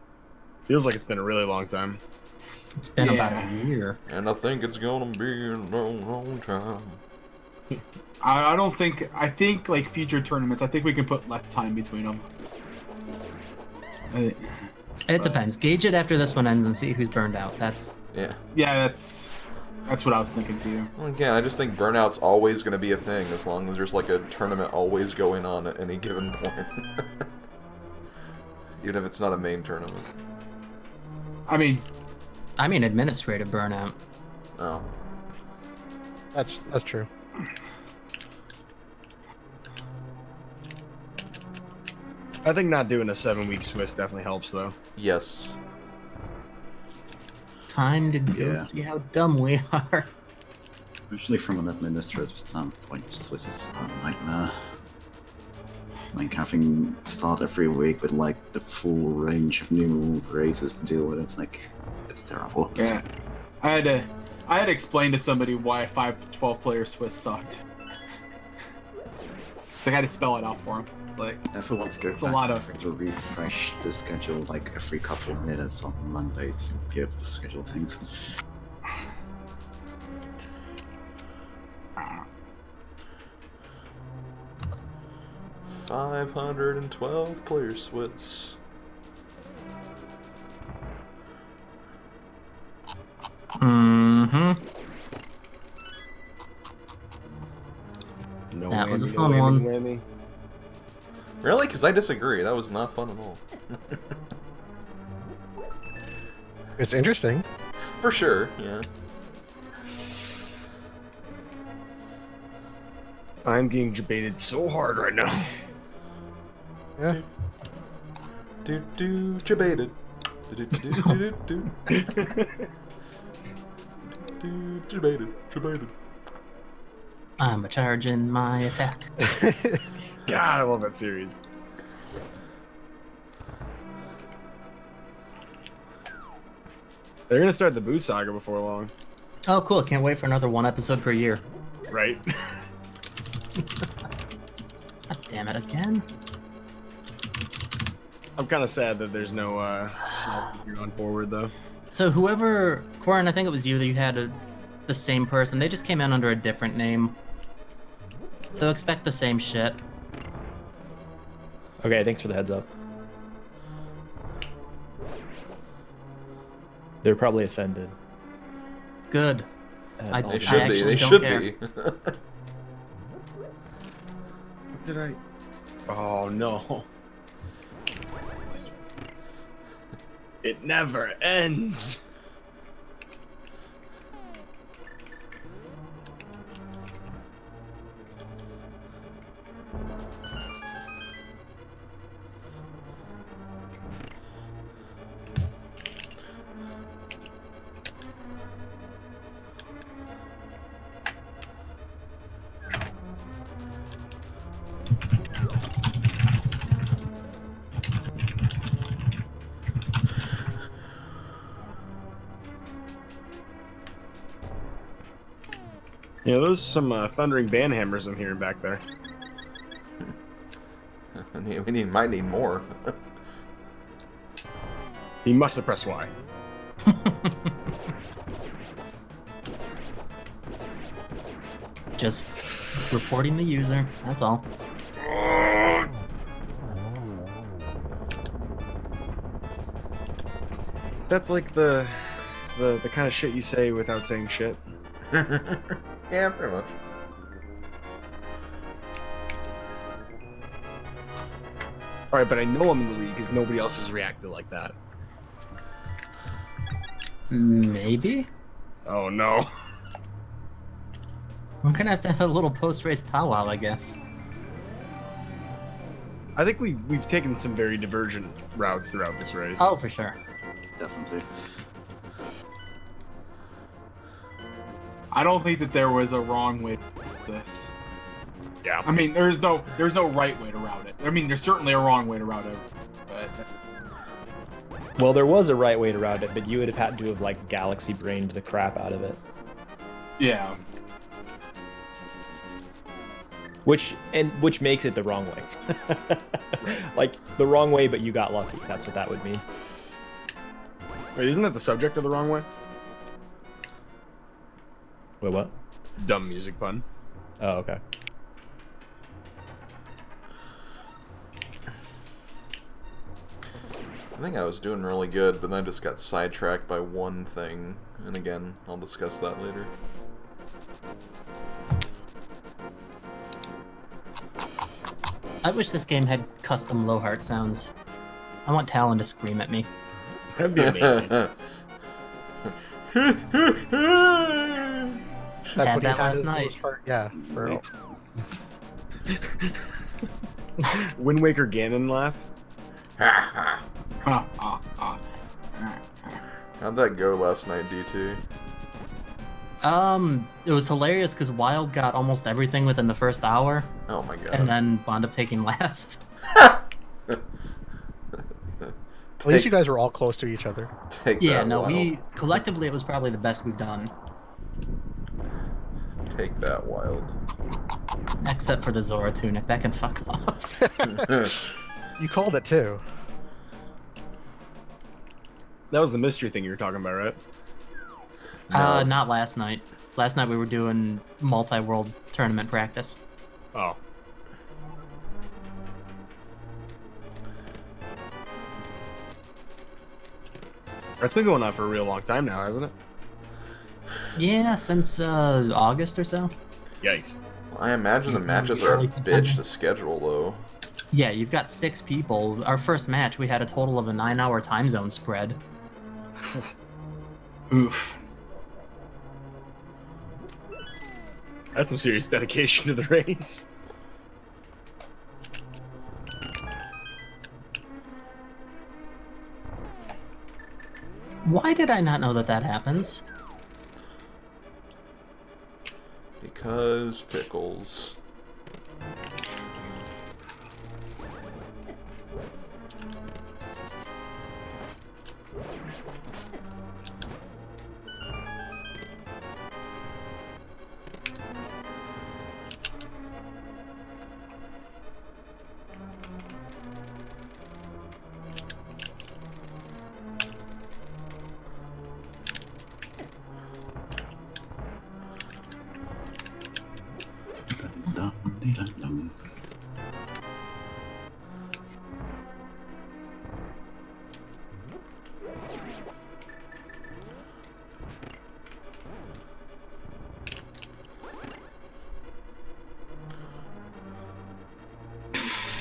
Feels like it's been a really long time. It's been about Yeah. a year. And I think it's gonna be a long, long time. I don't think. I think like future tournaments. I think we can put less time between them. It depends. Gauge it after this one ends and see who's burned out. That's Yeah. Yeah, that's what I was thinking too. Well, again, I just think burnout's always gonna be a thing, as long as there's like a tournament always going on at any given point. Even if it's not a main tournament. I mean, administrative burnout. Oh. That's true. I think not doing a 7-week Swiss definitely helps, though. Yes. Time to go Yeah. see how dumb we are. Usually from an administrative standpoint, Swiss is a nightmare. Like having start every week with like the full range of new races to deal with, it's terrible. yeah. I had to explain to somebody why a 5-12 player Swiss sucked. So I had to spell it out for him. It's like Never want to go It's a back lot to of- having to refresh the schedule like every couple of minutes on Monday to be able to schedule things. 512 player Swiss. Mm-hmm. No That was a whammy, fun no one. whammy. Really? Because I disagree. That was not fun at all. It's interesting. For sure, yeah. I'm getting debated so hard right now. Yeah. Debated. Debated. I'm charging my attack. God, I love that series. They're gonna start the Boo Saga before long, Oh, cool. Can't wait for another one episode per year. right? God damn it, again? I'm kind of sad that there's no South going forward, though. So whoever, Corin, I think it was you that you had the same person. They just came in under a different name. So expect the same shit. Okay, thanks for the heads up. They're probably offended. Good. at I- all They the- should be. actually They don't should care. be. What did I? Oh no! It never ends. Yeah, those some thundering band hammers I'm hearing back there. Might need more. He must have pressed Y. Just reporting the user. That's all. That's like the kind of shit you say without saying shit. Yeah, pretty much. Alright, but I know I'm in the league because nobody else has reacted like that. Maybe? Oh no. We're gonna have to have a little post-race powwow, I guess. I think we've taken some very divergent routes throughout this race. Oh, for sure. Definitely. I don't think that there was a wrong way to do this. Yeah. I mean, there's no right way to route it. I mean, there's certainly a wrong way to route it, but Well, there was a right way to route it, but you would have had to have like galaxy brained the crap out of it. yeah. Which makes it the wrong way. Like the wrong way, but you got lucky. That's what that would mean. Wait, isn't that the subject of the wrong way? Wait, what? Dumb music pun. Oh, okay. I think I was doing really good, but then I just got sidetracked by one thing. And again, I'll discuss that later. I wish this game had custom low heart sounds. I want Talon to scream at me. That'd be amazing. That's Had what he that had last as night. most part- Yeah, for Wind Waker Ganon laugh. How'd that go last night, DT? It was hilarious because Wild got almost everything within the first hour, Oh my god. and then wound up taking last. At least you guys were all close to each other. Take Yeah, that, no, Wild. we collectively it was probably the best we've done, Take that, Wild. except for the Zora tunic. That can fuck off. You called it too. That was the mystery thing you were talking about, right? No. Not last night. Last night we were doing multi-world tournament practice. Oh. That's been going on for a real long time now, hasn't it? Yeah, since August or so. Yikes. I imagine the matches are a bitch to schedule, though. Yeah, you've got 6 people. Our first match, we had a total of a 9-hour time zone spread. Oof. That's some serious dedication to the race. Why did I not know that that happens? Because pickles.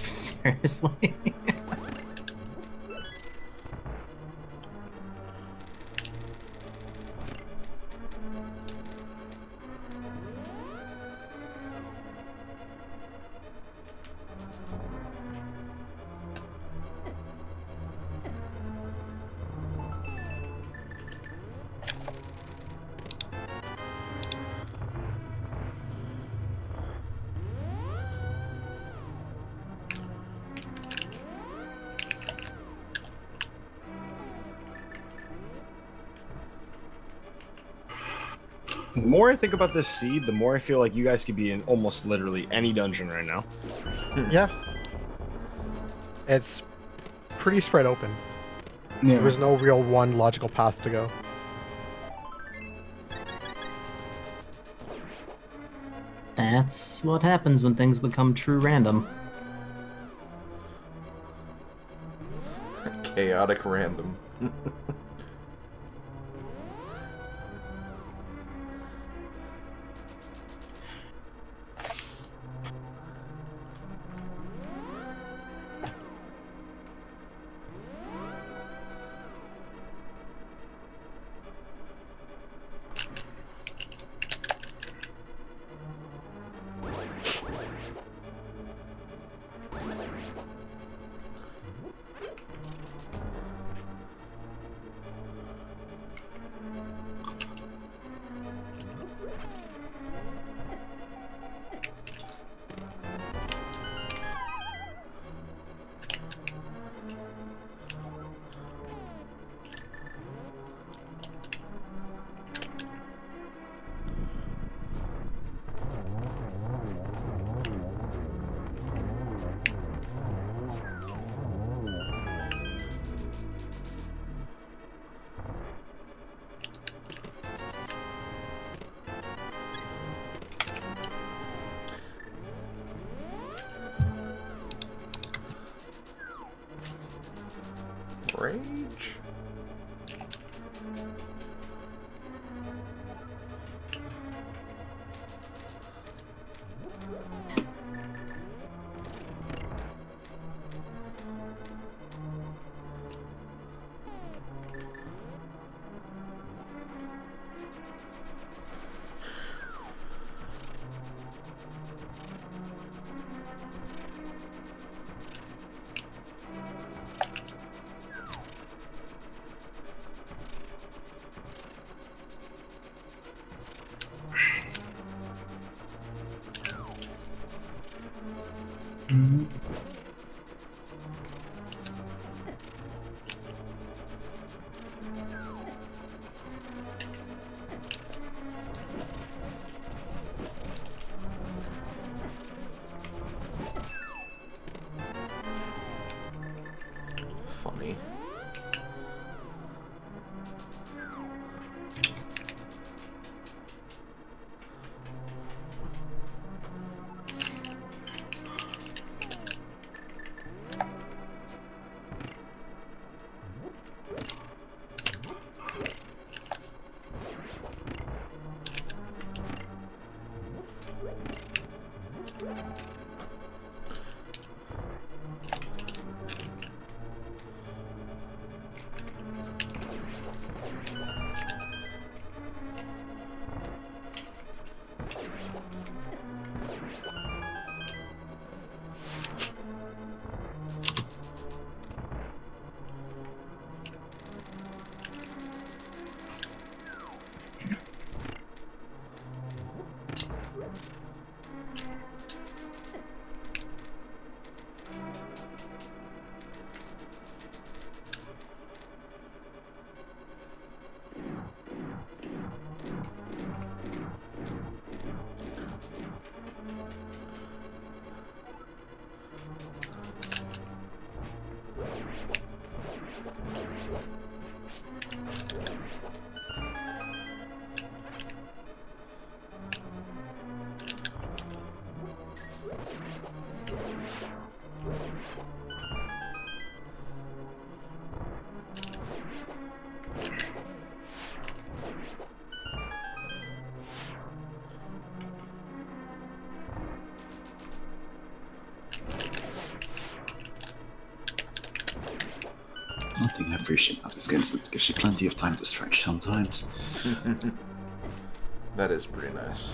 Seriously? The more I think about this seed, the more I feel like you guys could be in almost literally any dungeon right now. Yeah. It's pretty spread open. Yeah. There was no real one logical path to go. That's what happens when things become true random. Chaotic random. Rage? Funny. One thing I appreciate about this game is that it gives you plenty of time to stretch sometimes. That is pretty nice.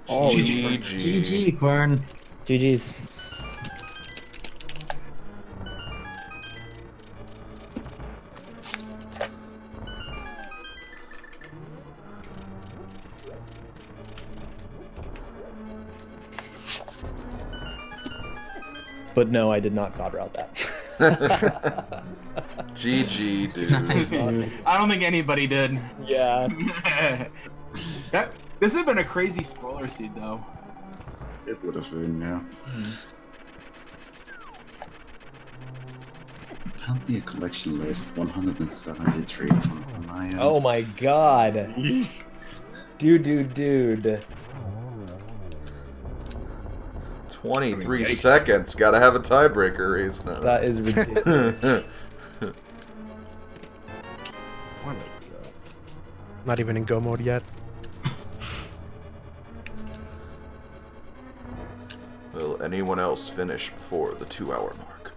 Oh, GG, Quern. GG's. But no, I did not god route that. GG, dude. Nice, dude. I don't think anybody did. Yeah. This has been a crazy spoiler seed, though. It would have been, yeah. Apparently a collection rate of 173 from my end. Oh my god. Dude. 23 seconds. Gotta have a tiebreaker race now. That is ridiculous. Not even in go mode yet. Will anyone else finish before the 2-hour mark?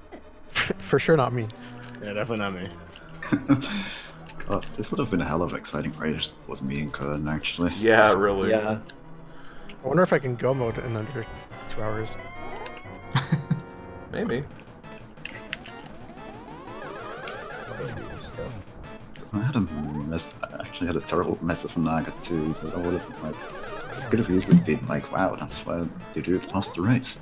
For sure not me. Yeah, definitely not me. God, this would have been a hell of an exciting race. Was me and Kern actually. Yeah, really. Yeah. I wonder if I can go mode in under 2 hours. Maybe. I had a mess. I actually had a terrible mess of Naga too, so that would have like could have easily been like, wow, that's why they lost the race.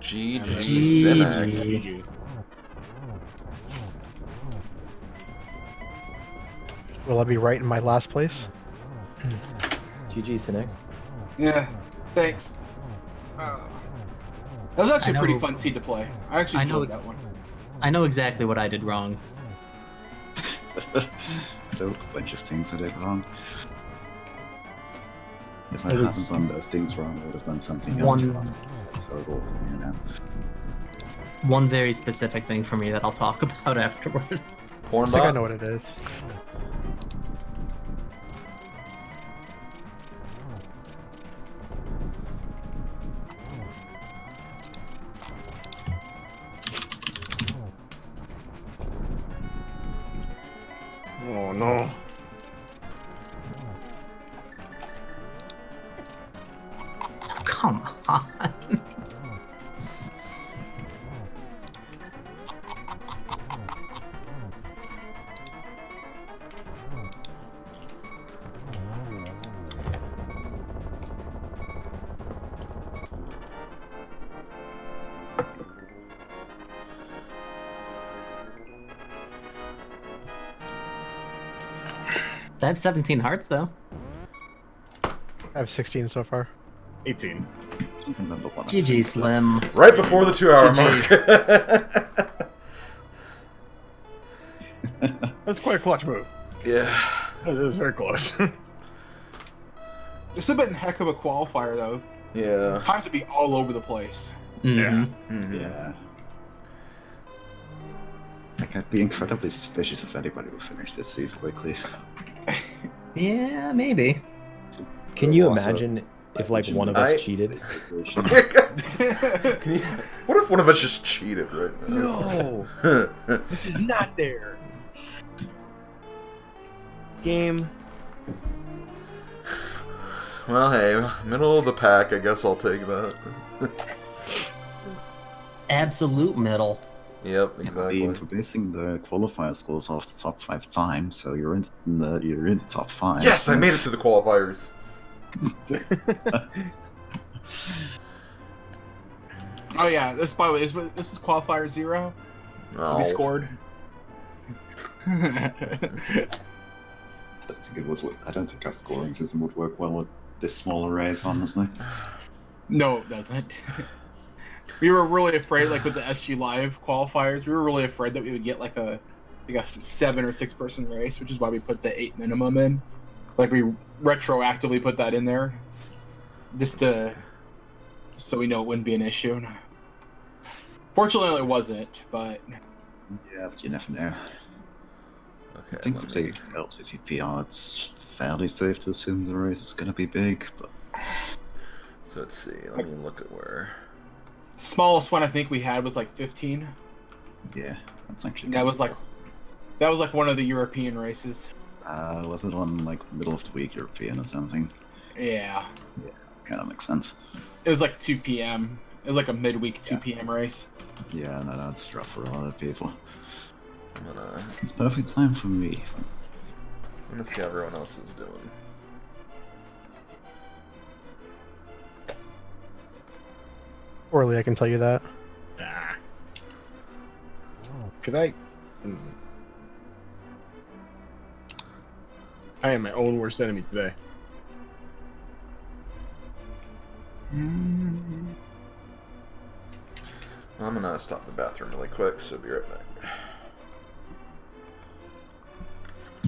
GG, Cynic. GG. Will I be right in my last place? GG, Cynic. Yeah, thanks. That was actually I a pretty know- fun seed to play. I actually I know- enjoyed that one. I know exactly what I did wrong. There were a bunch of things I did wrong. If I It was- hadn't done those things wrong, I would have done something else One- wrong. So, you know. One very specific thing for me that I'll talk about afterward. Porn I think I bot? know what it is. Oh no. Come on. I have 17 hearts though. I have 16 so far. 18. I don't remember what I GG think. Slim. Right before the 2-hour mark. That's quite a clutch move. Yeah. That is very close. This has been a heck of a qualifier, though. Yeah. Times would be all over the place. Mhm. Mhm. Yeah. Like, I'd be incredibly suspicious if anybody would finish this seed quickly. Yeah, maybe. Can you Also, imagine if like one of us I- cheated? Can you- what if one of us just cheated right now? No! He's not there. Game. Well, hey, middle of the pack, I guess I'll take that. Absolute middle. Yep, exactly. Being for basing the qualifier scores off the top 5 times, so you're in the top 5. Yes, I made it to the qualifiers. Oh yeah, this by the way, this is qualifier 0. So we Oh. scored. I don't think our scoring system would work well with this small arrays, honestly. No, it doesn't. we were really afraid, like with the SG Live qualifiers, we were really afraid that we would get like a 7 or 6 person race, which is why we put the 8 minimum in. Like we retroactively put that in there, just so we know it wouldn't be an issue. Fortunately, it wasn't, but Yeah, but you never know. Okay, I think with the ALTTPR, it's fairly safe to assume the race is going to be big, but... So let's see. Let me look at where. smallest one I think we had was like 15. Yeah, that's actually... That was like one of the European races. Was it on like middle of the week European or something? Yeah. Yeah, kind of makes sense. It was like 2 p.m. It was like a midweek 2 p.m. race. Yeah, no, that's rough for a lot of people. I'm gonna It's perfect time for me. see how everyone else is doing. Poorly, I can tell you that. Ah. Could I? I am my own worst enemy today. I'm gonna stop in the bathroom really quick, so be right back.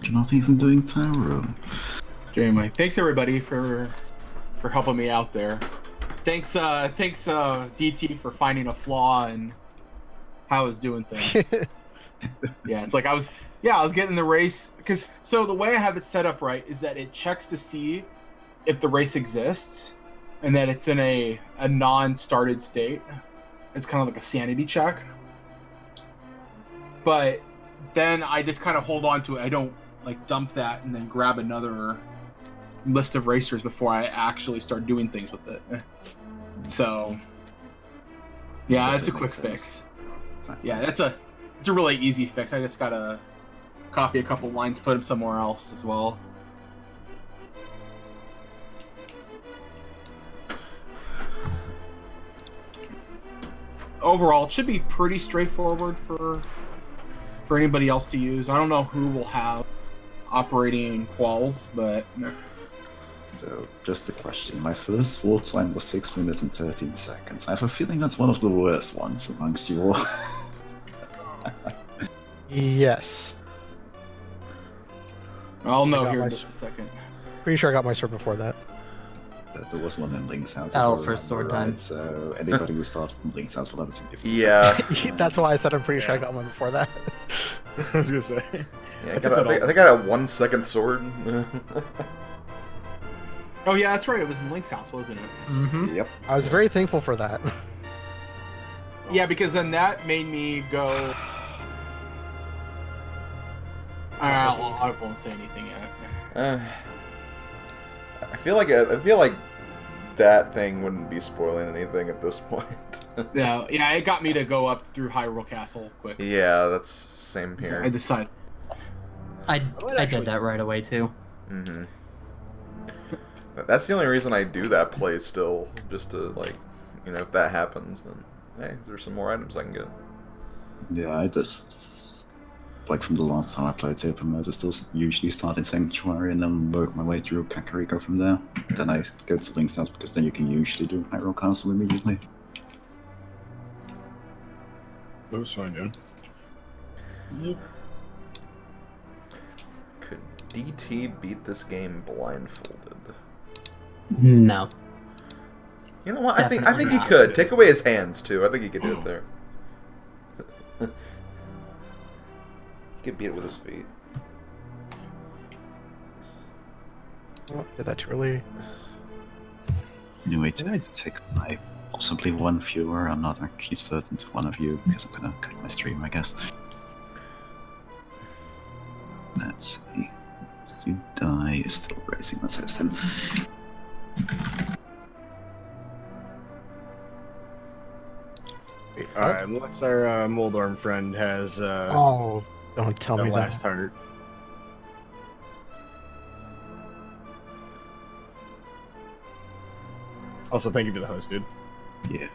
You're not even doing tarot. Anyway, thanks everybody for helping me out there. Thanks DT for finding a flaw in how I was doing things. Yeah, it's like I was getting the race because so the way I have it set up right is that it checks to see if the race exists and that it's in a non-started state. It's kind of like a sanity check. But then I just kind of hold on to it. I don't like dump that and then grab another list of racers before I actually start doing things with it. So yeah, it's a quick fix. Yeah, it's a really easy fix. I just gotta copy a couple lines, put them somewhere else as well. Overall, it should be pretty straightforward for anybody else to use. I don't know who will have operating quals, but So, just a question. My first full time was 6 minutes and 13 seconds. I have a feeling that's one of the worst ones amongst you all. Yes. I'll know got here my in just a second. Pretty sure I got my sword before that. There was one in Link's house. Oh, if I first sword remember time. right, so anybody who started in Link's house will have a significant... Yeah. That's why I said I'm pretty sure I got one before that. I was gonna say. Yeah, I think I got a 1 second sword. Oh yeah, that's right. It was in Link's house, wasn't it? Mm-hmm. Yep. I was very thankful for that. Yeah, because then that made me go. I won't say anything yet. I feel like that thing wouldn't be spoiling anything at this point. Yeah, it got me to go up through Hyrule Castle quick. Yeah, that's same here. I decided. I did that right away too. Mm-hmm. That's the only reason I do that play still, just to like, if that happens, then hey, there's some more items I can get. Yeah, I just... Like from the last time I played Paper Mode, I still usually start in Sanctuary and then work my way through Kakariko from there. Then I go to Link's house because then you can usually do Hyrule Castle immediately. That's fine, dude. Yep. Could DT beat this game blindfolded? No. You know what? I think Definitely he not. could. Take away his hands too. I think he could do it there. He could beat it with his feet. Oh, did that too early. Anyway, to take my possibly one viewer, I'm not actually certain to one of you because I'm gonna cut my stream, I guess. Let's see. You die, you're still racing, let's test him. Alright, unless our Moldorm friend has Oh, don't tell the me last that. heart. Also, thank you for the host, dude. Yeah.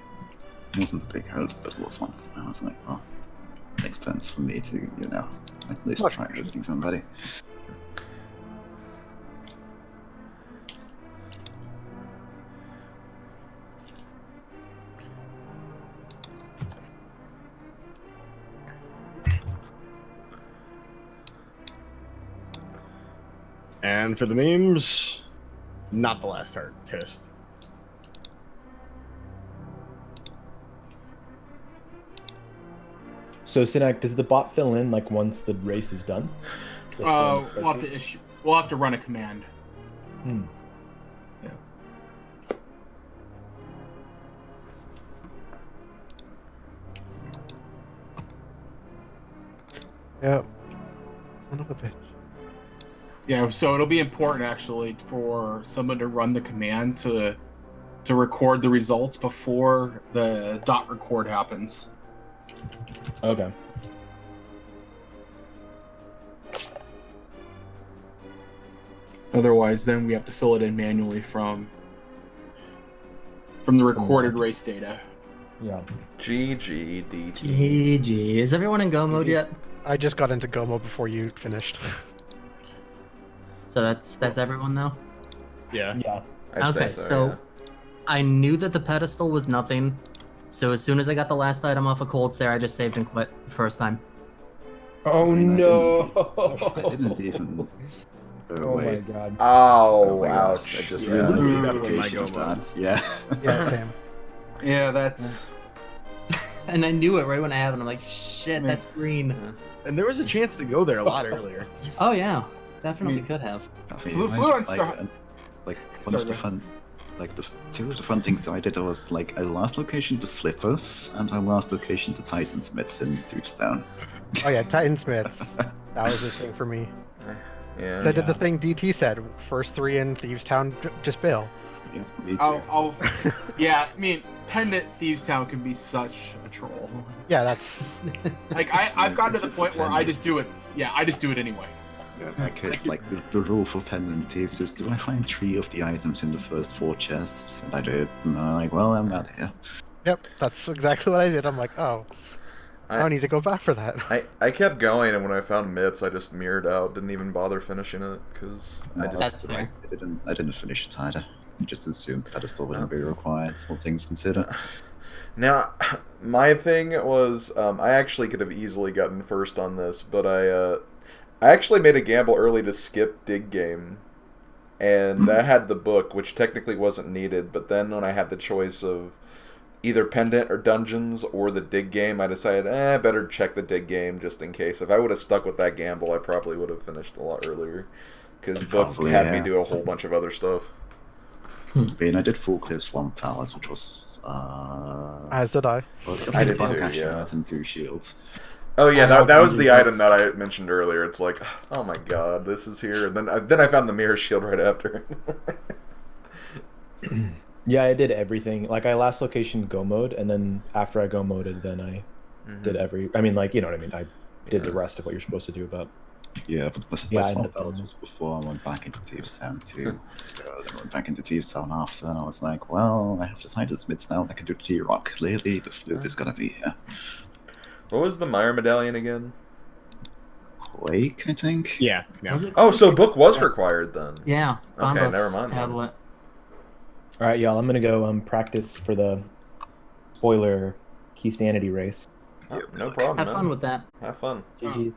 It wasn't a big host, but it was one. I was like, well, makes sense for me to, at least Much try hosting somebody. And for the memes, not the last heart. Pissed. So, Sinak, does the bot fill in like once the race is done? We'll have to run a command. Hmm. Yeah. Yeah. Son of a bitch. Yeah, so it'll be important actually for someone to run the command to record the results before the dot record happens. Okay. Otherwise, then we have to fill it in manually from the recorded race data. Yeah. GGDT. GG. Is everyone in go mode yet? I just got into Go mode before you finished. So that's everyone though? Yeah. Yeah. I'd Okay, say so yeah. I knew that the pedestal was nothing. So as soon as I got the last item off of Cold Stare, I just saved and quit the first time. Oh I mean, no! I didn't even. Oh my wait. god. Oh, my ouch. gosh. I just Yeah. realized. This is definitely my go Of mode. that, yeah. Yeah, same. Yeah, that's And I knew it right when I have it. I'm like, shit, that's green. And there was a chance to go there a lot earlier. Oh yeah, definitely I mean- could have. I Flu- mean, Fluent like, Star- like one Sorry, of the go fun, like the two of the fun things that I did was like I last location to Flippers and I last location to Titansmiths in Tombstone. Oh yeah, Titansmiths. That was the thing for me. Yeah. So I did the thing DT said. First 3 in Thievestown, just bail. Yeah, me too. I'll yeah, I mean Pendant Thievestown can be such a troll. Yeah, that's Like I've gotten to the It's a point where I pendant. just do it. Yeah, I just do it anyway. Yeah, in that case, like the rule for Pendant Thieves is, do I find 3 of the items in the first 4 chests? And I did, and I'm like, well, I'm out here. yep. That's exactly what I did. I'm like, oh, I don't need to go back for that. I kept going, and when I found myths, I just mirrored out. Didn't even bother finishing it because I No, just. That's fair. I didn't finish it either. I just assumed pedestal wouldn't be required, all things considered. Now, my thing was, I actually could have easily gotten first on this, but I actually made a gamble early to skip Dig Game, and that had the book, which technically wasn't needed, but then when I had the choice of either Pendant or Dungeons or the Dig Game, I decided, better check the Dig Game just in case. If I would have stuck with that gamble, I probably would have finished a lot earlier, because book Probably, had me yeah. do a whole bunch of other stuff. I mean, I did full clear Swamp Palace, which was As did I. I did bug too, action yeah. and 2 shields. Oh yeah, I that was the hope item that I mentioned earlier. It's like, oh my god, this is here. And then I found the mirror shield right after. Yeah, I did everything. Like I last location go mode, and then after I go moded, then I did every. I mean, like you know what I mean. I did the rest of what you're supposed to do. But Yeah, but my Yeah, I Swamp know. Palace was before I went back into Thievestown too. So then I went back into Thievestown after, and I was like, well, I have the Titansmiths now, I can do T-Rock. Clearly, the flute is gonna be here. What was the Meyer medallion again? Quake, I think? Yeah. Yeah. Was it? Oh, so book was required then. Yeah. Okay, Bombos never mind then. tablet. all right, y'all. I'm gonna go practice for the spoiler key sanity race. Oh, no problem. Have man. fun with that. Have fun. GG.